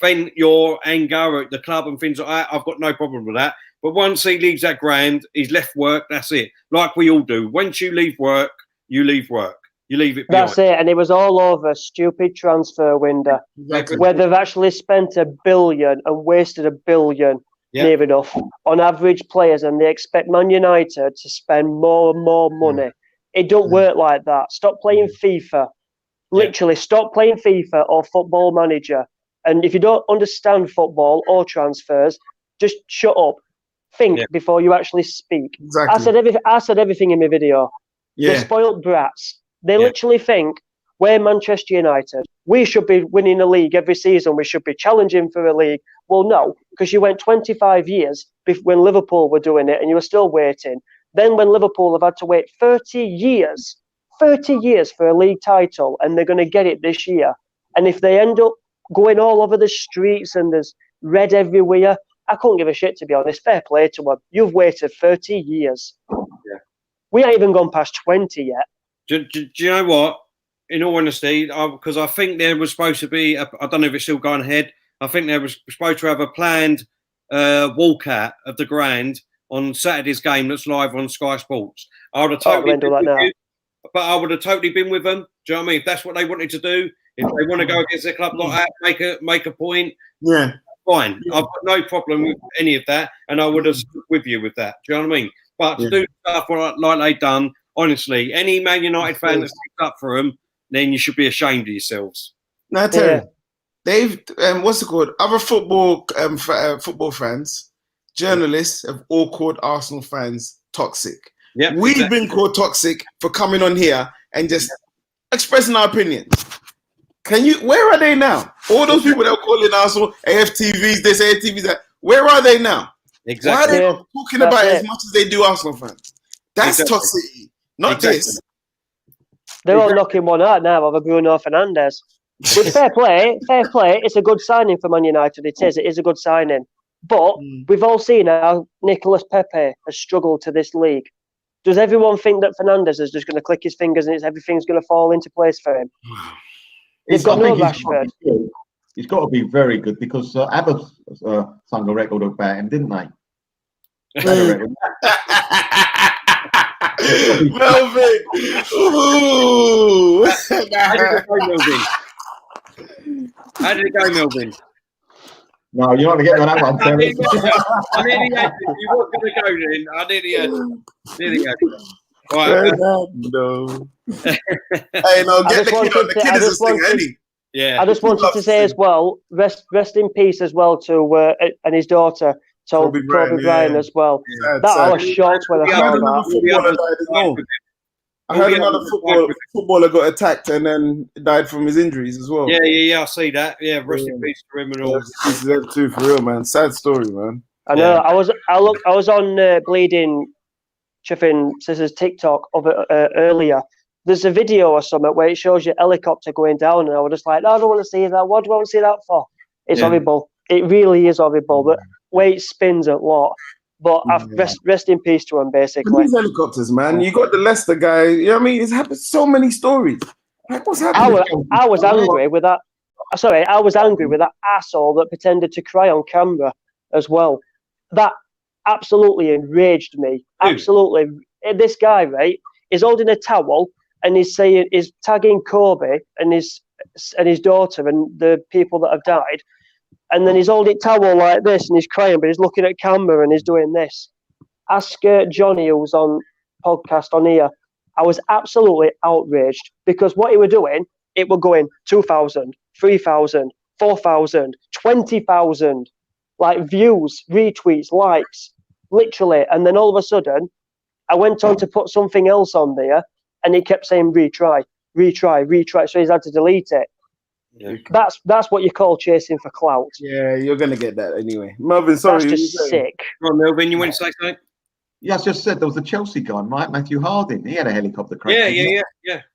Vent your anger at the club and things like that. I've got no problem with that. But once he leaves that ground, he's left work. That's it. Like we all do. Once you leave work, you leave work. You leave it behind. That's it. And it was all over stupid transfer window. Exactly. Where they've actually spent $1 billion and wasted $1 billion near enough on average players, and they expect Man United to spend more and more money. It don't work like that. Stop playing FIFA. Literally, stop playing FIFA or Football Manager. And if you don't understand football or transfers, just shut up. Think before you actually speak. Exactly. I said everything in my video. Yeah. They're spoiled brats. They literally think we're Manchester United. We should be winning a league every season. We should be challenging for a league. Well, no, because you went 25 years when Liverpool were doing it and you were still waiting. Then when Liverpool have had to wait 30 years for a league title, and they're going to get it this year. And if they end up going all over the streets and there's red everywhere, I couldn't give a shit, to be honest. Fair play to them. You've waited 30 years. Yeah. We ain't even gone past 20 yet. Do you know what? In all honesty, because I think there was supposed to be, I don't know if it's still going ahead, I think there was supposed to have a planned walkout of the ground on Saturday's game that's live on Sky Sports. I would have totally been with you, but I would have totally been with them. Do you know what I mean? If that's what they wanted to do, if they want to go against their club like that, make a point, fine. I've got no problem with any of that, and I would have stood with you with that. Do you know what I mean? But to do stuff like they've done, honestly, any Man United fan that's picked up for them, then you should be ashamed of yourselves. Now, Terry, they've what's it called? Other football fans, journalists have all called Arsenal fans toxic. Yeah, we've been called toxic for coming on here and just expressing our opinions. Where are they now? All those people that are calling Arsenal AFTVs, this AFTVs, that. Where are they now? Exactly. Why are they not talking about it as much as they do Arsenal fans? That's toxicity, not this. They're all knocking one out now of a Bruno Fernandes. With fair play, it's a good signing for Man United. It is a good signing. But we've all seen how Nicolas Pepe has struggled to this league. Does everyone think that Fernandes is just going to click his fingers and everything's going to fall into place for him? They've got no Rashford. He's got to be very good because Abbott sung a record about him, didn't they? Melvin! Ooh! How did it go, Melvin? No, you're not going to get on that one, Terry. I nearly had it. You weren't going to go then. I nearly had it. Right. No. Hey, no, get the kid as a thing, Eddie. Yeah. I just wanted to say as well, rest in peace as well to and his daughter, Kobe Bryant as well. Sad, I was shocked when I saw that. I heard another footballer got attacked and then died from his injuries as well. Yeah, I see that. Yeah, rest in peace to him and all. This is them too, for real, man. Sad story, man. I know. I was on Bleeding Chiffin Scissors TikTok of it earlier. There's a video or something where it shows your helicopter going down, and I was just like, no, I don't want to see that. What do I want to see that for? It's horrible. It really is horrible. The way it spins a lot. But rest in peace to him, basically. These helicopters, man. You got the Leicester guy. You know what I mean? It's happened so many stories. Like, what's happening? I was angry with that. Sorry, I was angry with that asshole that pretended to cry on camera as well. That absolutely enraged me. Absolutely. This guy, right, is holding a towel and he's tagging Kobe and his daughter and the people that have died. And then he's holding towel like this and he's crying, but he's looking at camera and he's doing this. Ask Johnny, who was on podcast on here. I was absolutely outraged because what he were doing, it were going 2,000, 3,000, 4,000, 20,000, like views, retweets, likes, literally. And then all of a sudden, I went on to put something else on there and he kept saying retry. So he's had to delete it. Yeah. That's what you call chasing for clout. Yeah, you're gonna get that anyway. Melvin, sorry. That's just sick. Come on, Melvin, you want to say something? Yeah, I just said there was a Chelsea guy, Mike Matthew Harding. He had a helicopter crash. Yeah.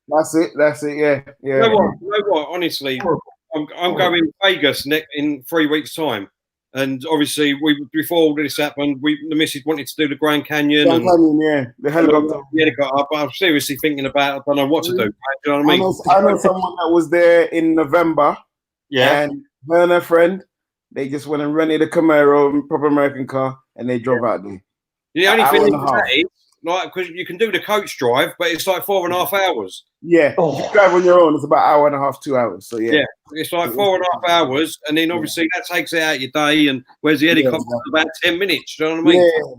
That's it. Yeah. You know what? Honestly, I'm going to Vegas in 3 weeks' time, and obviously, before all this happened, the missus wanted to do the Grand Canyon. The helicopter. But I'm seriously thinking about. I don't know what to do. Do you know what I mean? I know someone that was there in November. Yeah. And her and her friend, they just went and rented a Camaro, proper American car, and they drove out there. The only thing is, like, because you can do the coach drive, but it's like 4.5 hours. Yeah, if you drive on your own, it's about 1.5 hours, 2 hours. So yeah, it's like 4.5 hours, and then obviously that takes it out your day. And whereas the helicopter about 10 minutes. Do you know what I mean? Yeah,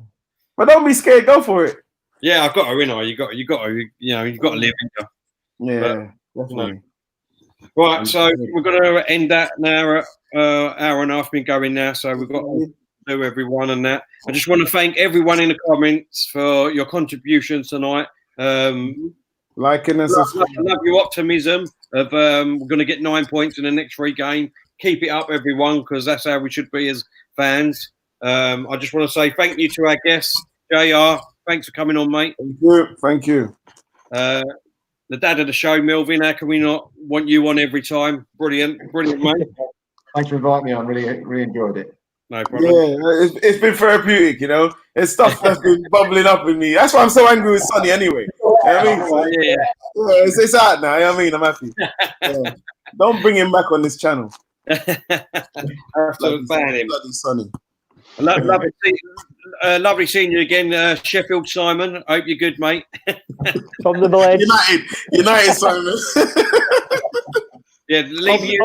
but don't be scared. Go for it. Yeah, I've got to. You got to. You've got to live in you. Yeah, definitely. Right, so we're going to end that now. Hour and a half been going now, so we've got do, everyone, and that. I just want to thank everyone in the comments for your contributions tonight. Liking and I subscribing. love your optimism of we're going to get 9 points in the next 3 games. Keep it up, everyone, because that's how we should be as fans. I just want to say thank you to our guests. JR, thanks for coming on, mate. Thank you. The dad of the show, Melvin, how can we not want you on every time? Brilliant, mate. Thanks for inviting me on. Really enjoyed it. No problem. Yeah, it's been therapeutic, you know. It's stuff that's been bubbling up in me. That's why I'm so angry with Sonny anyway. You know what I mean? So, Yeah. It's out now. You know what I mean? I'm happy. Yeah. Don't bring him back on this channel. Absolutely ban him. Bloody Sonny. Lovely seeing you again, Sheffield Simon. Hope you're good, mate. From the Blades. United Simon. Yeah, leave you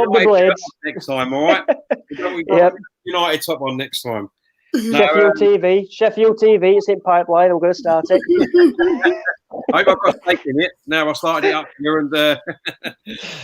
next time, all right? We've got United top on next time. Sheffield TV, it's in pipeline. I'm going to start it. I hope I've got stake in it. Now I started it up here and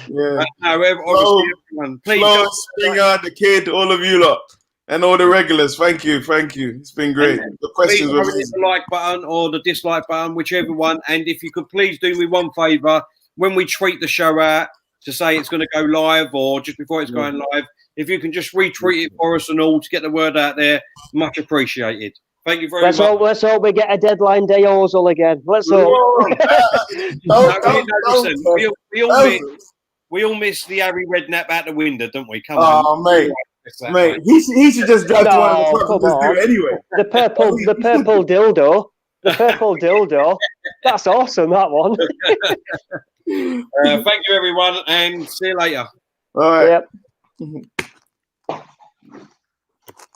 yeah. Everyone, please. Flo, Springer, the kid, all of you lot. And all the regulars, thank you. It's been great. The questions were hit the like button or the dislike button, whichever one. And if you could please do me one favour, when we tweet the show out to say it's going to go live or just before it's going live, if you can just retweet it for us and all to get the word out there, much appreciated. Thank you very much. Let's hope we get a deadline day Ozil again. Let's hope. We all miss the Harry Redknapp out the window, don't we? Come on, mate. Mate, he should just drive to one of the clubs and just do it anyway. The purple dildo. The purple dildo. That's awesome, that one. Thank you, everyone, and see you later. All right. Yep.